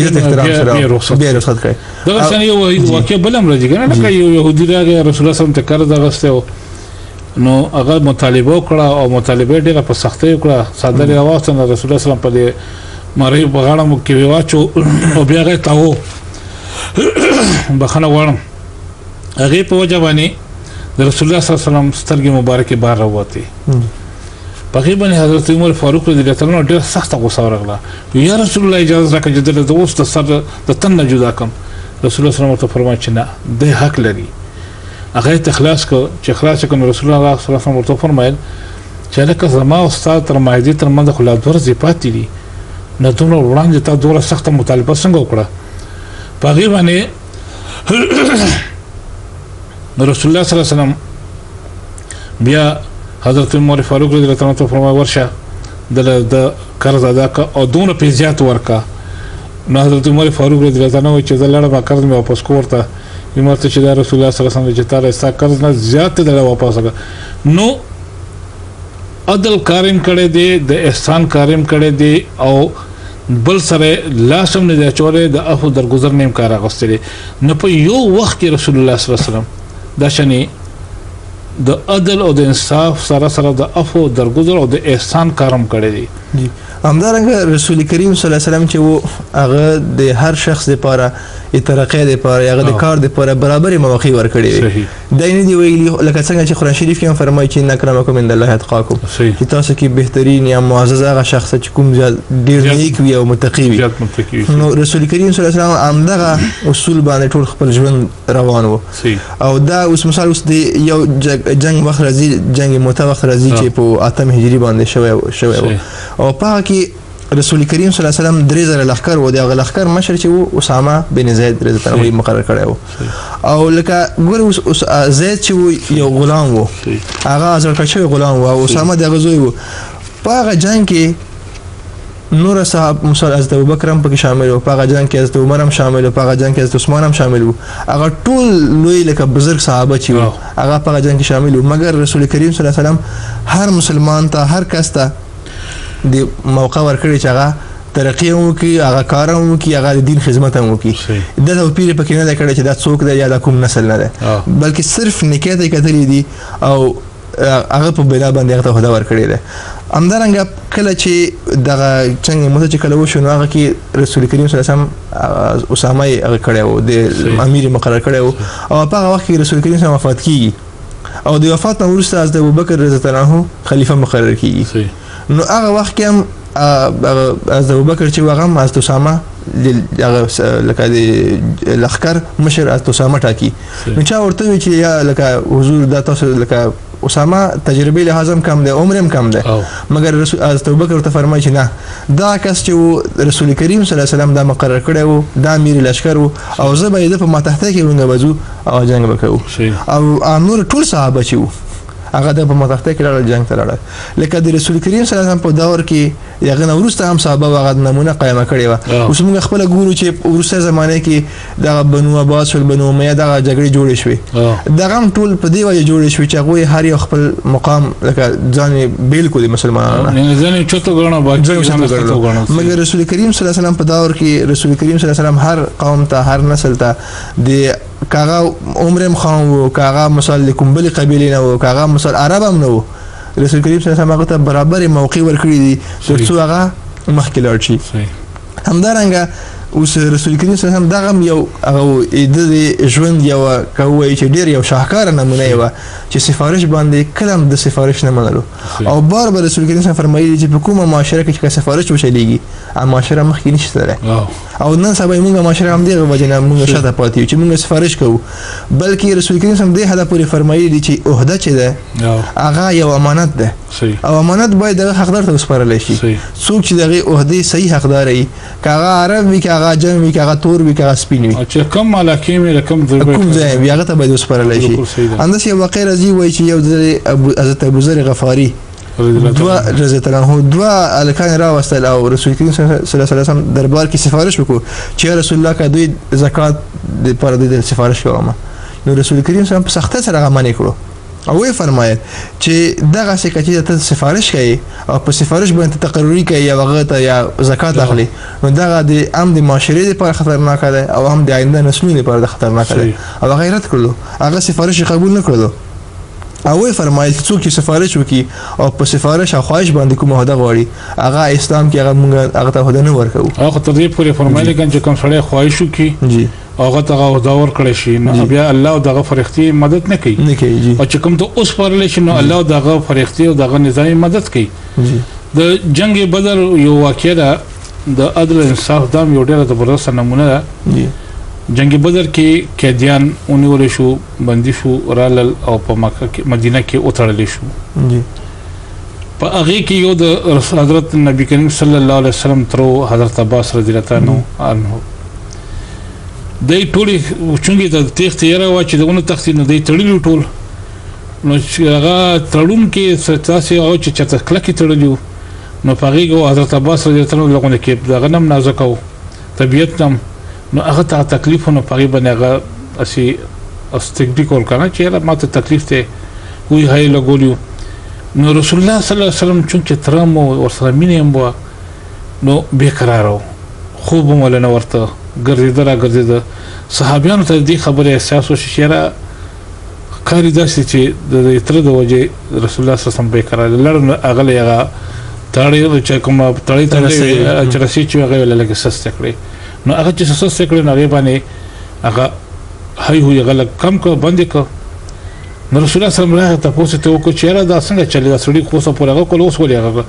بیا رخصت کړي. دا څنګه یو واقع بلم راځي کنه لکه یو يهودي راغی رسول الله صلی الله علیه وسلم ته قرض اغسته نو هغه مطالبه وکړه او مطالبه ډیره په سختۍ وکړه صادره راوستنه رسول الله صلی الله علیه وسلم په مری په غاړه مو کې واچو او بیا هغه تاو بخنه وړم هغه په وجه باندې د رسول الله صلی الله علیه وسلم سترګې مبارکه بار راوته په غیبه حضرت عمر فاروق رضی الله عنه ډېر سخت غوسه ورغله یا رسول الله اجازه راکړه چې د دوست سره د تن جدا کم رسول الله صلی الله علیه وسلم فرمایي چې نه د حق لري هغه اخلاص کو چې اخلاص کوم رسول الله صلی الله علیه وسلم فرمایل چې لکه زما او استاد تر مایدی تر منځ خلا درځي پاتې دي نه دومره وړاندې تا دوره سخت مطالبه څنګه وکړه په غیبه نه رسول الله صلی الله علیه وسلم بیا حضرت عمر فاروق رضی الله عنه فرمایي ورشه د قرض ادا کا او دونه په زیات ورکا نو حضرت عمر فاروق رضی الله عنه چې زلړه قرض مې واپس کوړه یمه ته چې رسول الله صلی الله علیه وسلم چې تاره ستا قرض نه زیات دله واپس نو عدل کارم کړي دي د احسان کارم کړي دي او بل سره لاسم نه چوره د افو درگذر نیم کار غوستلې نه په یو وخت کې رسول الله صلی الله علیه وسلم دا شنی د عدل او د انصاف سره سره د افو درگذر او د احسان کارم کړي دي همدارنګه رسول کریم صلی الله علیه وسلم چې وو هغه د هر شخص لپاره ترقې لپاره هغه د کار لپاره برابر مواقع ورکړي وي دا نه دی ویلي لکه څنګه چې قرآن شریف کې هم فرمایي چې ان اکرمکم عند الله اتقاکم چې تاسو کې بهترین یا معزز هغه شخص چې کوم ډیر نیک وي او متقی وي نو رسول کریم صلی الله علیه وسلم همدغه اصول باندې ټول خپل ژوند روان وو او دا اوس مثال اوس د یو جنگ وخت راځي جنگ موته وخت راځي چې په 8 هجری باندې شوی او په کې رسول کریم صلی الله علیه وسلم درې زره لخر و د لخر مشر چې و اسامه بن زید رضی الله عنه مقرر کړی و او لکه ګور زید چې یو غلام و هغه ازر کړی غلام و او اسامه د غزوی و په هغه جنگ کې نور صاحب مثال حضرت ابوبکر هم پکې شامل و په هغه جنگ کې حضرت عمر هم شامل و په هغه جنگ کې حضرت عثمان هم شامل و هغه ټول لوی لکه بزرګ صحابه چې و هغه په هغه جنگ کې شامل و مګر رسول کریم صلی الله علیه وسلم هر مسلمان ته هر کس ته د موقع ورکړي چې هغه ترقی هم کوي هغه کار هم کوي هغه د دین خدمت هم کوي د توپیر پکې نه کړي چې دا څوک دی یا د کوم نسل نه دی بلکې صرف نکاح ته کتلې دي او هغه په بلا باندې هغه خدا ورکړي دی همدارنګه کله چې دغه څنګه مته چې کله وشو نو هغه کې رسول کریم صلی الله علیه وسلم اسامه هغه کړی و د امیر مقرر کړی و او په هغه وخت کې رسول کریم صلی الله علیه وسلم وفات کیږي او د وفات نه وروسته حضرت ابوبکر رضی الله عنه خلیفہ مقرر کیږي نو هغه وخت کې هم حضرت ابوبکر چې هغه حضرت اسامه لکه د لخر مشر حضرت اسامه ټاکی نو چا ورته وی چې یا لکه حضور د تاسو لکه اسامه تجربه له اعظم کم ده عمر هم کم ده مګر رسول حضرت ابوبکر ته فرمایي چې نه دا کس چې رسول کریم صلی الله علیه وسلم دا مقرر کړی وو دا امیر لشکر وو او زه به د په ماتحته کې ونګ بزو او جنگ وکړو او نور ټول صحابه چې وو هغه د په متحده کې راځي جنگ ته راځي لکه د رسول کریم صلی الله علیه وسلم په دور کې یغه نورسته هم صحابه هغه نمونه قائمه کړی و اوس موږ خپل ګورو چې ورسته زمانه کې د بنو عباس او بنو امیہ د جګړې جوړې شوې دغه ټول په دی وجه جوړې شوې چې هغه هر یو خپل مقام لکه ځان بالکل مسلمانانو نه ځان چوتو غړنه باندې مګر رسول کریم صلی الله علیه وسلم په دور کې رسول کریم صلی الله علیه وسلم هر قوم ته هر نسل ته د کاغه عمرم خان و کاغه مثال کوم بل قبیله نه و کاغه مثال عرب هم نه و رسول کریم صلی الله علیه وسلم ته برابر موقع ورکړي دي ترڅو هغه مخکې لاړ شي همدارنګه اوس رسول کریم صلی الله علیه وسلم دغه یو هغه د ژوند یو کوي چې ډیر یو شاهکار نمونه و چې سفارش باندې کلم د سفارش نه منلو او بار بار رسول کریم صلی الله علیه وسلم فرمایي چې په کومه معاشره کې چې سفارش وشلېږي ا معاشره مخکې نشته او نن سبا موږ معاشره هم دیغه وجنه موږ شاته پاتې چې موږ سفارش کوو بلکې رسول کریم صلی الله علیه وسلم دې هدا پورې فرمایي چې عہده چې ده هغه یو امانت ده او امانت باید د حقدار ته وسپارل شي څوک چې دغه عہده صحیح حقدار وي کاغه عرب وي کاغه جن وي کاغه تور وي کاغه سپین وي چې کم ملکه مې رقم ضروري کوم ځای بیا هغه ته باید وسپارل شي انداس یو واقع راځي وای چې یو د حضرت ابو ذر غفاری رضی الله عنه دوا الکان راوستل او رسول کریم صلی الله علیه وسلم دربار کې سفارش وکړو چې رسول الله کا دوی زکات د پر د سفارش کوم نو رسول کریم صلی الله علیه وسلم په سخته سره غمنې کړو او وی فرمایل چې دغه څه کچې ته سفارش کوي او په سفارش باندې تقرری کوي یا وغیره یا زکات اخلي نو دغه د عام د معاشري لپاره خطرناک دی او هم د آینده نسلونو لپاره خطرناک دی او غیرت کړو هغه سفارش قبول نه کړو او وی فرمایل چې څوک چې سفارش وکي او په سفارش او خواهش باندې کوم هدا غواړي هغه اسلام کې هغه موږ هغه ته هدا نه ورکو هغه تر دې پورې فرمایل چې کوم سړی خواهش وکي جی هغه ته هدا ورکړي شي نو بیا الله دغه فرښتي مدد نه کوي جی او چې کوم ته اوس پرل شي نو الله دغه فرښتي او دغه نظام مدد کوي جی د جنگ بدر یو واقعه ده د عدل انصاف دام یو ډېر زبردست نمونه ده جی جنگ بدر کې قیدیان اونول شو بندي شو رالل او په مکه کې مدینه کې اوتړل شو جی په هغه کې یو د حضرت نبی کریم صلی الله علیه وسلم تر حضرت عباس رضی الله عنه دای ټولي چونګي د تخت یې راو چې دغه تخت نه دی تړلی ټول نو چې هغه تړون کې ستاسي او چې چته کلکې تړلیو نو پغې کو حضرت عباس رضی الله عنه لغونه کې دغه نم نازک او طبيعت نم نو هغه ته تکلیف نو پغې باندې هغه اسی استګډی کول کنه چې ما ته تکلیف ته وی هاي لګولیو نو رسول الله صلی الله علیه وسلم چې ترام او سره مينم بو نو بیقرارو خوب مولنه ورته ګرځیدل صحابيانو ته دې خبره احساس وشيره کاری داسې چې د تر د وجه رسول الله صلی الله علیه وسلم به قرار لړ اغله هغه تاړي چې کوم تاړي چې رسې چې هغه لکه سست کړی نو هغه چې سست کړی نو هغه باندې هغه هي هو هغه کم کو باندې کو نو رسول الله صلی الله علیه وسلم ته پوښتنه وکړه چې را دا څنګه چلی دا سړي خو څه پورغه کول اوس ولې هغه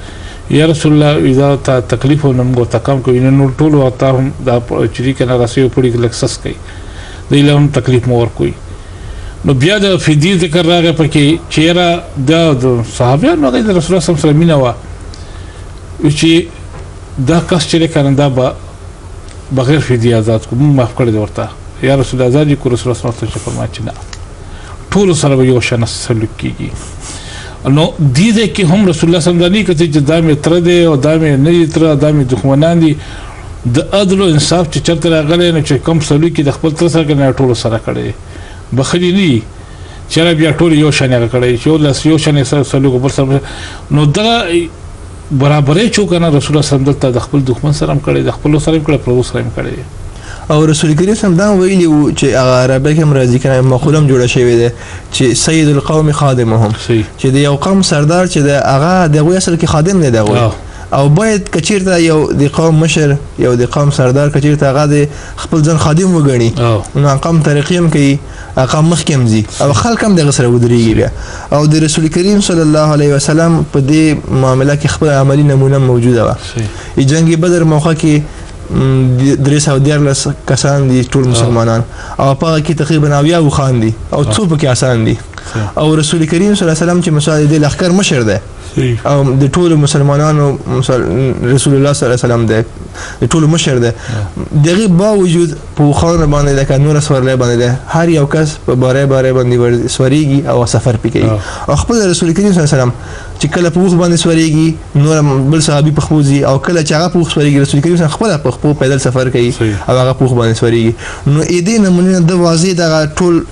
یا رسول الله اذا تکلیف نمګو تکم کوي نو ټول وتا هم دا چې کنه راسي پوری لکسس کوي د لهم تکلیف مور کوي نو بیا د فدی ذکر راغی پکې چیرې د صحابیانو د رسول الله صلی الله علیه وسلم مینوا چې دا کس چې کنه دا بغیر فدی آزاد کو معاف کړی ورته یا رسول الله آزاد کو رسول الله صلی الله علیه وسلم فرمایي چې نه ټول سره یو شان سلوک کیږي نو دې کې هم رسول الله صلی الله علیه وسلم چې دامه تر دې او دامه نه تر دامه دښمنان دي د عدل او انصاف چې چرته راغلي نه چې کوم سلوک د خپل تر سره نه ټول سره کړي بخلی نه چې بیا ټول یو شان کړي چې یو شان سره سلوک بل سره نو دا برابرې چو کنه رسول الله صلی الله علیه وسلم د خپل دښمن سره کړي د خپل سره کړي پر سره کړي او رسول کریم صلی الله علیه وسلم دا ویلی چې هغه عربی کې مرضی کنه مقولم جوړه شوی دی چې سید القوم خادمهم چې د یو قوم سردار چې د هغه د اصل کې خادم نه دی او باید کچیرته یو د قوم مشر یو د قوم سردار کچیرته هغه د خپل ځن خادم وګڼي نو قوم طریقیم کوي قوم مخکم زی او خلک هم دغه سره ودرېږي بیا او د رسول کریم صلی الله علیه وسلم په دې معاملې کې خپل عملی نمونه موجوده و جنگ بدر موقع کې 314 کسان دي ټول مسلمانان او په کې تقریبا 90 خان دي او څو پکې آسان دي او رسول کریم صلی الله علیه وسلم چې مثال د لخر مشر ده او د ټول مسلمانانو رسول الله صلی الله علیه وسلم ده د ټول مشر ده دغه باوجود په خان باندې د نور سورلې باندې ده هر یو کس په باره باندې سوريږي او سفر پکې او خپل رسول کریم صلی الله علیه وسلم چې کله په وخت باندې سوريږي نور بل صحابي په خوځي او کله چې هغه په وخت سوريږي رسول کریم خپل په خپل پیدل سفر کوي او هغه په وخت باندې سوريږي نو اې دې نمونه د واضح د ټول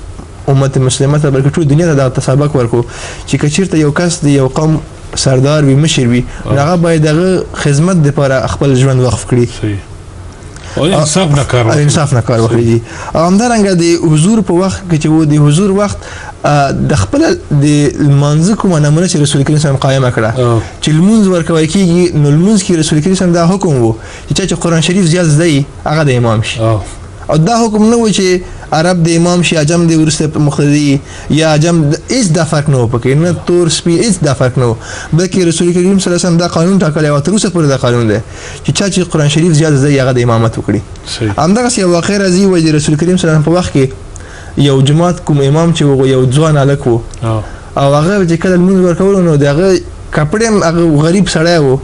امت مسلمه ته بلکې ټول دنیا ته د تسابق ورکو چې کچیرته یو کس د یو قوم سردار وي مشر وي هغه باید دغه خدمت لپاره خپل ژوند وقف کړي او انصاف نه کار وکړي او همدارنګه د حضور په وخت کې چې و د حضور وخت د خپل د منځ کوم نمونه چې رسول کریم صلی الله علیه وسلم قائم کړه چې المنز ورکوي کیږي نو المنز کې رسول کریم صلی الله علیه وسلم دا حکم وو چې قرآن شریف زیات زده هغه د امام شي او دا حکم نه و چې عرب د امام شي عجم د ورسته مقتدی یا عجم هیڅ د فرق نه پکې نه تور سپی هیڅ د فرق نه بلکې رسول کریم صلی الله علیه وسلم دا قانون ټاکلی او تر اوسه پورې دا قانون دی چې قرآن شریف زیات زده هغه د امامت وکړي همدغه یو واقع راځي و چې رسول کریم صلی الله علیه وسلم په وخت کې یو جماعت کوم امام چې یو ځوان الک وو او هغه چې کله المنځ ورکول نو دغه کپڑے هغه غریب سړی وو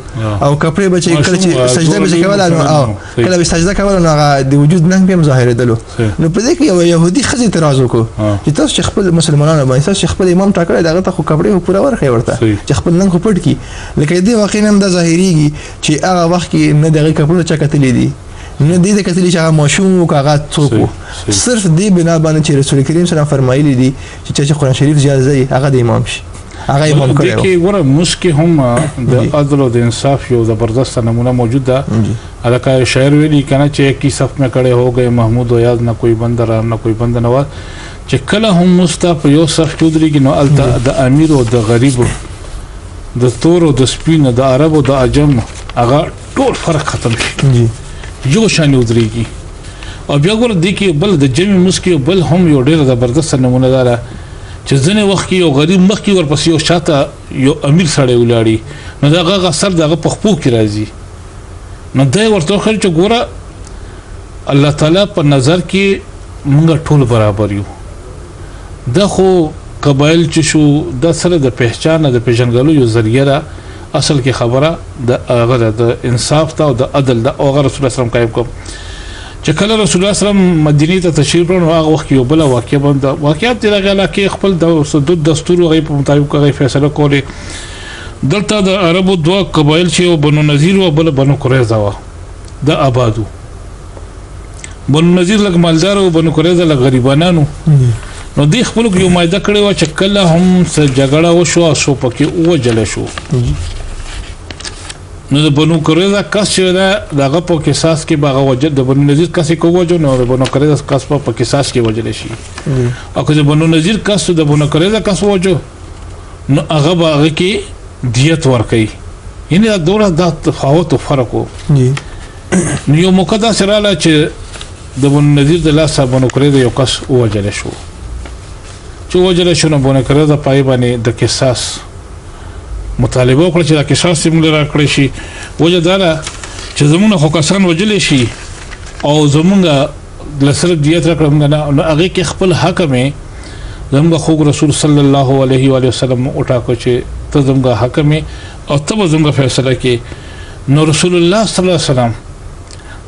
او کپڑے بچي کله چې سجده به کوله نو او کله به سجده کوله نو هغه د وجود نن په ظاهر دلو نو په دې کې یو يهودي خزي اعتراض وکړ چې تاسو خپل مسلمانانو باندې تاسو خپل امام ټاکل دغه ته خو کپڑے پورا ورخې ورته چې خپل نن خو پټ کی لکه دې واقعا هم د ظاهريږي چې هغه وخت کې نه دغه کپڑے چا کتلې دي نه دې د کتلی چې هغه ماشوم او هغه څوک صرف دې بنا باندې چې رسول کریم صلی الله علیه وسلم فرمایلی دي چې قرآن شریف زیات زی هغه د امام شي هغه امام کړي کې ګوره مسکه هم د عدل او د انصاف یو زبردست نمونه موجود ده الکه شاعر ویلي کنه چې کی صف میں کڑے ہو گئے محمود و یاد نہ کوئی بندر نہ کوئی بند نواز چې کله هم مصطفی یو صف چودري کې نو الته د امیر او د غریب د تور او د سپین د عرب او د عجم هغه ټول فرق ختم شي جی یو شان ودرېږي او بیا ګوره د کې بل د جمع مسکه بل هم یو ډېر زبردست نمونه ده چې ځنه وخت کې یو غریب مخ کې ورپسې یو شاته یو امیر سره ولاړی نو دا هغه سر دغه په خپو کې راځي نو دا ورته خل چې ګوره الله تعالی په نظر کې موږ ټول برابر یو دا خو قبایل چې شو د سره د پہچان د پیژنګلو یو ذریعہ را اصل کې خبره د هغه د انصاف ته او د عدل د او رسول الله صلی الله علیه وسلم چې کله رسول الله صلی الله علیه وسلم مدینه ته تشریف کړو هغه وخت یو بل واقعیا باندې واقعیت دی هغه کې خپل د حدود دستور او په مطابق هغه فیصله کوله دلته د عربو دوه قبایل چې بنو نذیر او بل بنو قریظه و د آبادو بنو نذیر لګ مالدار او بنو قریظه لګ غریبانانو نو دی خپل یو مایده کړي و چې کله هم سره جګړه وشو او پکې وجل شو نو د بنو قریظه کس چې دغه په قصاص کې باغ وجد د بنو نذیر کس کو وجو نو د بنو قریظه کس په قصاص کې وجل شي او که د بنو نذیر کس د بنو قریظه کس وجو نو هغه باغ کې دیت ورکړي یعنی دا دوره د تفاوت او فرق وو نو یو مقدس رااله چې د بنو نذیر د لاسه بنو قریظه یو کس وجل شو چې وجل شو نو بنو قریظه پای باندې د قصاص مطالبه وکړه چې دا قصاص موږ راکړی شي وجه دا چې زمونږ خو کسان وجل شي او زمونږ لسر دیت راکړه موږ نه هغه کې خپل حق مې زمونږ خو رسول صلی الله علیه و سلم او ټاکو چې ته زمونږ حق مې او ته زمونږ فیصله کې نو رسول الله صلی الله علیه وسلم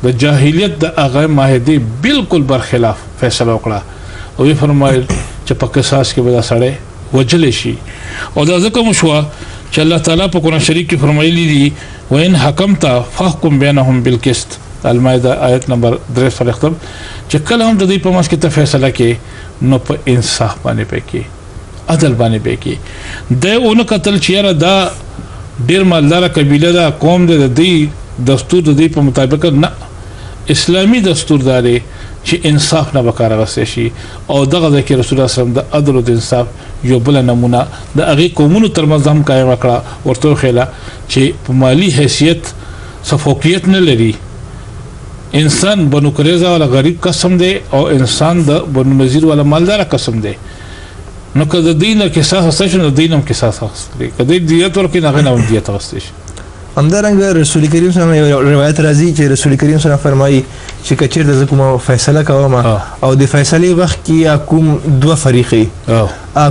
د جاهلیت د هغه معاهده بالکل برخلاف فیصله وکړه او یې فرمایل چې په قصاص کې به دا سړی وجل شي او دا ځکه مو شو چې الله تعالی په قرآن شریف کې فرمایلی دي وان حکمت فاحكم بينهم بالقسط المائده آیت نمبر 3 سره ختم چې کله هم د دې په ماس کې ته فیصله کې نو په انصاف باندې پکې عدل باندې پکې د اون قتل چیرې دا ډیر مالدار قبیله دا قوم د دې دستور د دې په مطابق نه اسلامی دستور داري چې انصاف نه وکړه غوښتي شي او دغه د رسول الله صلی الله علیه وسلم د عدل او انصاف یو بل نمونه د هغه قومونو ترمنځ هم قائم کړه ورته خلا چې په مالی حیثیت صفوقیت نه لري انسان بنو قریظه ولا غریب قسم دی او انسان د بنو نذیر ولا مالدار قسم دی نو کله دینه قصاص سشن دینم قصاص اخلي کله دیت ورکې نه غنه دیت اخستې همدارنګه رسول کریم صلی الله علیه وسلم روایت راځي چې رسول کریم صلی الله علیه وسلم فرمایي چې کچیر د کومه فیصله کوم او د فیصلې وخت کې کوم دوه فریقې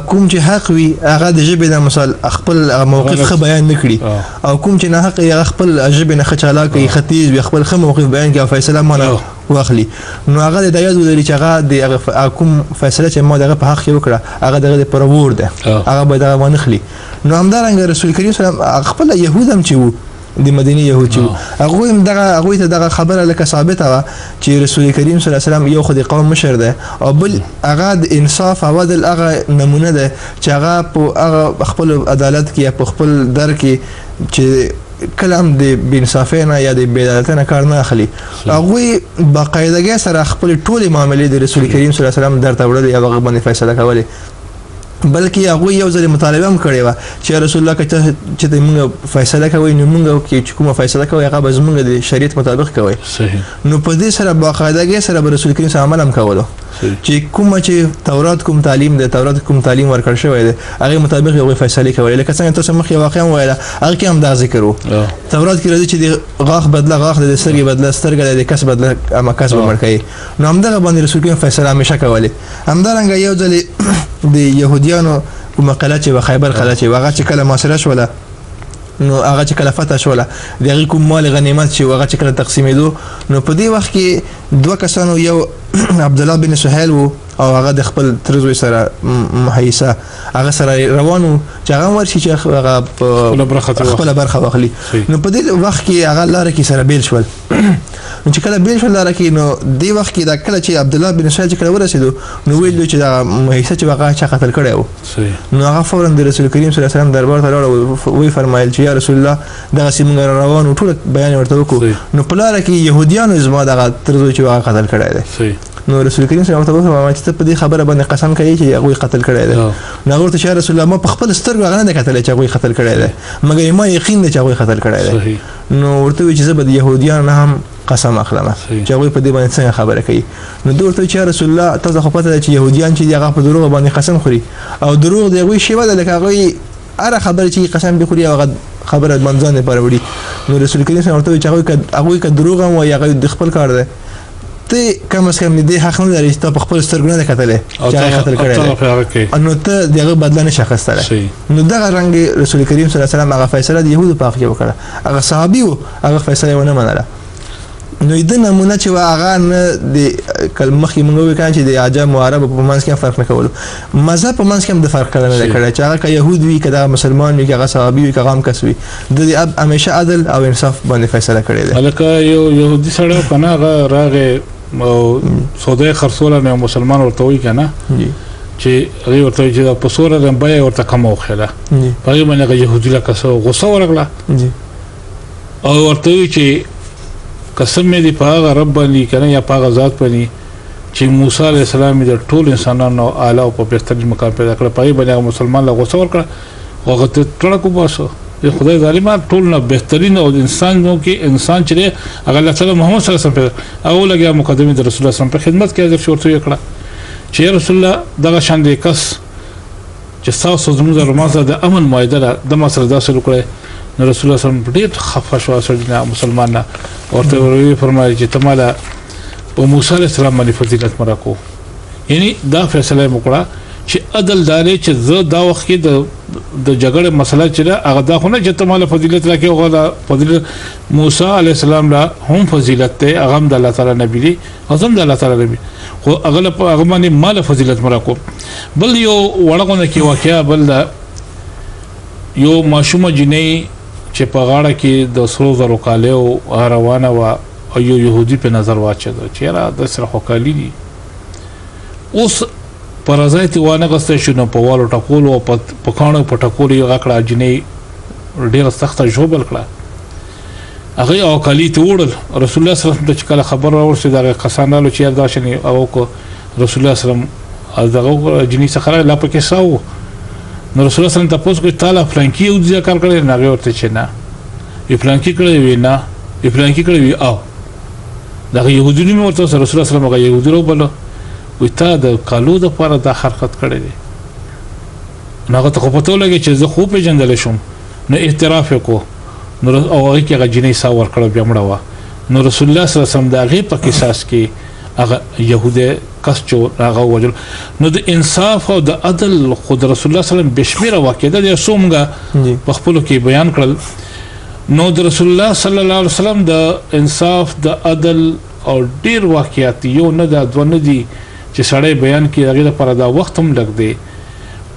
کوم چې حق وي هغه د جبه د مثال خپل موقف خ بیان نکړي او کوم چې نه حق یې خپل جبه نه خچاله کوي ختیز خپل خ موقف بیان کوي فیصله مانه واخلي نو هغه د یاد ولري چې هغه د کوم فیصله چې ما دغه په حق کې وکړه هغه دغه پر ور ده هغه به دا ونخلي نو همدارنګه رسول کریم صلی الله علیه وسلم خپل يهود هم چې د مدینه يهود چې هغه ته دغه خبره لکه ثابته و چې رسول کریم صلی الله علیه وسلم یو خدای قوم مشر ده او بل هغه د انصاف او عدل هغه نمونه ده چې هغه په خپل عدالت کې په خپل در کې چې کلام د بنصافینه یا د بیدالتنه کار نه اخلي هغه باقاعدګي سره خپل ټول معاملې د رسول کریم صلی الله علیه وسلم درته وړل یا هغه باندې فیصله کوله بلکې هغه یو ځل مطالبه هم کړې و چې رسول الله چې موږ فیصله کوي نو موږ چې کومه فیصله کوي هغه به زموږ د شریعت مطابق کوي صحیح نو په دې سره باقاعدګي سره رسول کریم صلی الله علیه وسلم کولو چې کومه چې تورات کوم تعلیم د تورات کوم تعلیم ورکړ شوی دی هغه مطابق یو فیصله کوي لکه څنګه تاسو مخکې واقعا وایله هغه کې هم دا ذکر وو تورات کې راځي چې د غاښ بدله غاښ د سترګې بدله سترګې د کس بدله اما کس به مرکې نو همدغه باندې رسول کریم فیصله همیشه کوله همدارنګه یو ځل د يهوديانو په مقاله چې خیبر قلعه چې هغه چې کله محاصره شوله نو هغه چې کله فتح شوله دغه کوم مال غنیمت چې هغه چې کله تقسیمېدو نو په دې وخت کې دوه کسانو یو عبد الله بن سهيل وو او هغه د خپل ترزوی سره محیسه هغه سره روانو چې هغه ورشي چې هغه خپل برخه واخلي نو په دې وخت کې هغه لاره کې سره بیل شول نو چې کله بیل شول لاره کې نو دې وخت کې دا کله چې عبد الله بن سعد کله ورسېدو نو ویل چې دا محیسه چې هغه چا قتل کړی و نو هغه فورا د رسول کریم صلی الله علیه وسلم دربار ته لاړ وی فرمایل چې یا رسول الله دغه سیمه روانو ټول بیان ورته وکړو نو په لاره کې يهوديانو زما دغه ترزوی چې هغه قتل کړی دی نو رسول کریم صلی الله علیه وسلم چې په دې خبره باندې قسم کوي چې هغه قتل کړی دی نو ورته چې رسول الله ما په خپل سترګو هغه نه قتل چې هغه قتل کړی دی مګر ما یقین دی چې هغه قتل کړی دی نو ورته چې زه به يهوديان هم قسم اخلم چې هغه په دې باندې څنګه خبره کوي نو دوی چې رسول الله تاسو خو پته چې يهوديان چې هغه په دروغ باندې قسم خوري او دروغ دی هغه شی ودا لکه هغه اره خبره چې قسم بخوري هغه خبره منځانه پروړي نو رسول کریم صلی الله علیه وسلم چې هغه دروغ هم یا هغه د خپل کار دی ته کوم څه هم دې حق نه لري چې په خپل سترګو نه کتلې چې هغه قتل کړی نو ته دغه بدله نه شخصتره نو دغه رنګ رسول کریم صلی الله علیه وسلم هغه فیصله د يهودو په حق کې وکړه هغه صحابي وو هغه فیصله ونه منله نو د نمونه چې هغه نه د کلمه کې موږ وکړو چې د عجم او عرب په منځ کې فرق نه کولو مذهب په منځ کې هم د فرق نه کړی چې هغه که يهود وي که مسلمان وي که هغه صحابي وي که هغه هم کس وي د همیشه عدل او انصاف باندې فیصله کړې ده هلکه یو يهودي سړی کنه هغه راغی او سوده خرڅول نه مسلمان ورته وي کنه چې هغه ورته چې په سوره د بیا ورته کوم وخله په هغه باندې يهودي لا کس غوسه ورغله او ورته چې قسم دې په هغه رب باندې کنه یا په هغه ذات باندې چې موسی عليه السلام د ټول انسانانو اعلی او په بهترین مقام پیدا کړ په باندې مسلمان لا غوسه ورکړ او هغه ته ټړکو باسو خدای ظالمان ټول نه بهترین او انسانو کې انسان چې هغه الله تعالی محمد صلی الله علیه وسلم او لګیا مقدمه د رسول الله صلی الله علیه وسلم په خدمت کې حاضر شورته کړه چې رسول الله دغه شان دې کس چې تاسو زموږ رمضان د امن مایده د مسله داسې وکړي نو رسول الله صلی الله علیه وسلم ډېر خفه شو سړی مسلمان نه ورته وی فرمایي چې تماله په موسی علیه السلام باندې فضیلت مرکو یعنی دا فیصله وکړه چې عدل داري چې زه دا وخت کې د جګړې مسله چې هغه دا خو نه چې تماله فضیلت راکې او دا فضیلت موسی علیه السلام لا هم فضیلت ته هغه د الله تعالی نبی دی اعظم د الله تعالی نبی خو هغه باندې مال فضیلت مرکو بل یو وړغونه کې واقعیا بل یو ماشومه جنې چې په غاړه کې د سرو زرو کاله او روانه و او یو يهودي په نظر واچو چې را د سره خو دي اوس پرځای ته وانه غسته شنو په والو ټکول او په کانو په ټکول یو غکړه جنې ډېر سخته جوبل کړه هغه او کالی ته وړل رسول الله صلی الله علیه وسلم چې خبر راورسې دا کسانالو چې دا شنی او کو رسول الله صلی الله علیه وسلم دغه جنې څخه لا پکې ساو نو رسول الله صلی الله علیه وسلم تاسو کو تعالی فلانکی او ذکر کړی نه ورته چې نه یې فلانکی کړی وی نه یې فلانکی کړی وی او دا يهودي نه ورته رسول الله صلی الله علیه وسلم يهودي رو بل وي تا د کالو د پاره د حرکت کړی دی نو ته خو پته لګی چې زه خو په جندل شم نو اعتراف وکړو نو او هغه کې غجنې سا ور کړو بیا مړه نو رسول الله صلی الله علیه وسلم دا غي په قصاص کې هغه يهوده کس چو هغه وجل نو د انصاف او د عدل خود رسول الله صلی الله علیه وسلم بشمیره واقع ده سومګه په خپل کې بیان کړل نو د رسول الله صلی الله علیه وسلم د انصاف د عدل او ډیر واقعیت یو نه د دوه نه دي چې سړی بیان کې هغه لپاره دا وخت هم لګ دی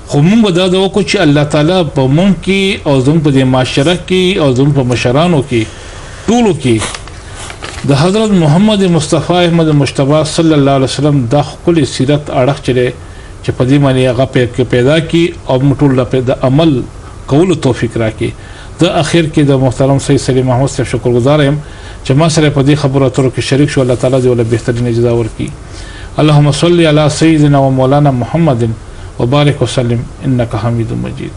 خو موږ دا د وکړو چې الله تعالی په مونږ کې او زموږ په معاشره کې او زموږ په مشرانو کې ټولو کې د حضرت محمد مصطفی احمد مجتبی صلی الله علیه وسلم د خپل سیرت اړه چره چې په دې معنی هغه پیدا کی او مټول د عمل کولو توفیق راکړي د اخر کې د محترم سید سلیم محمود صاحب شکرګزار یم چې ما سره په دې خبرو اترو کې شریک شو. الله تعالی دې ول بهترین اجزا ورکړي. اللهم صل علی سیدنا و مولانا محمد وبارك وسلم انك حميد مجيد.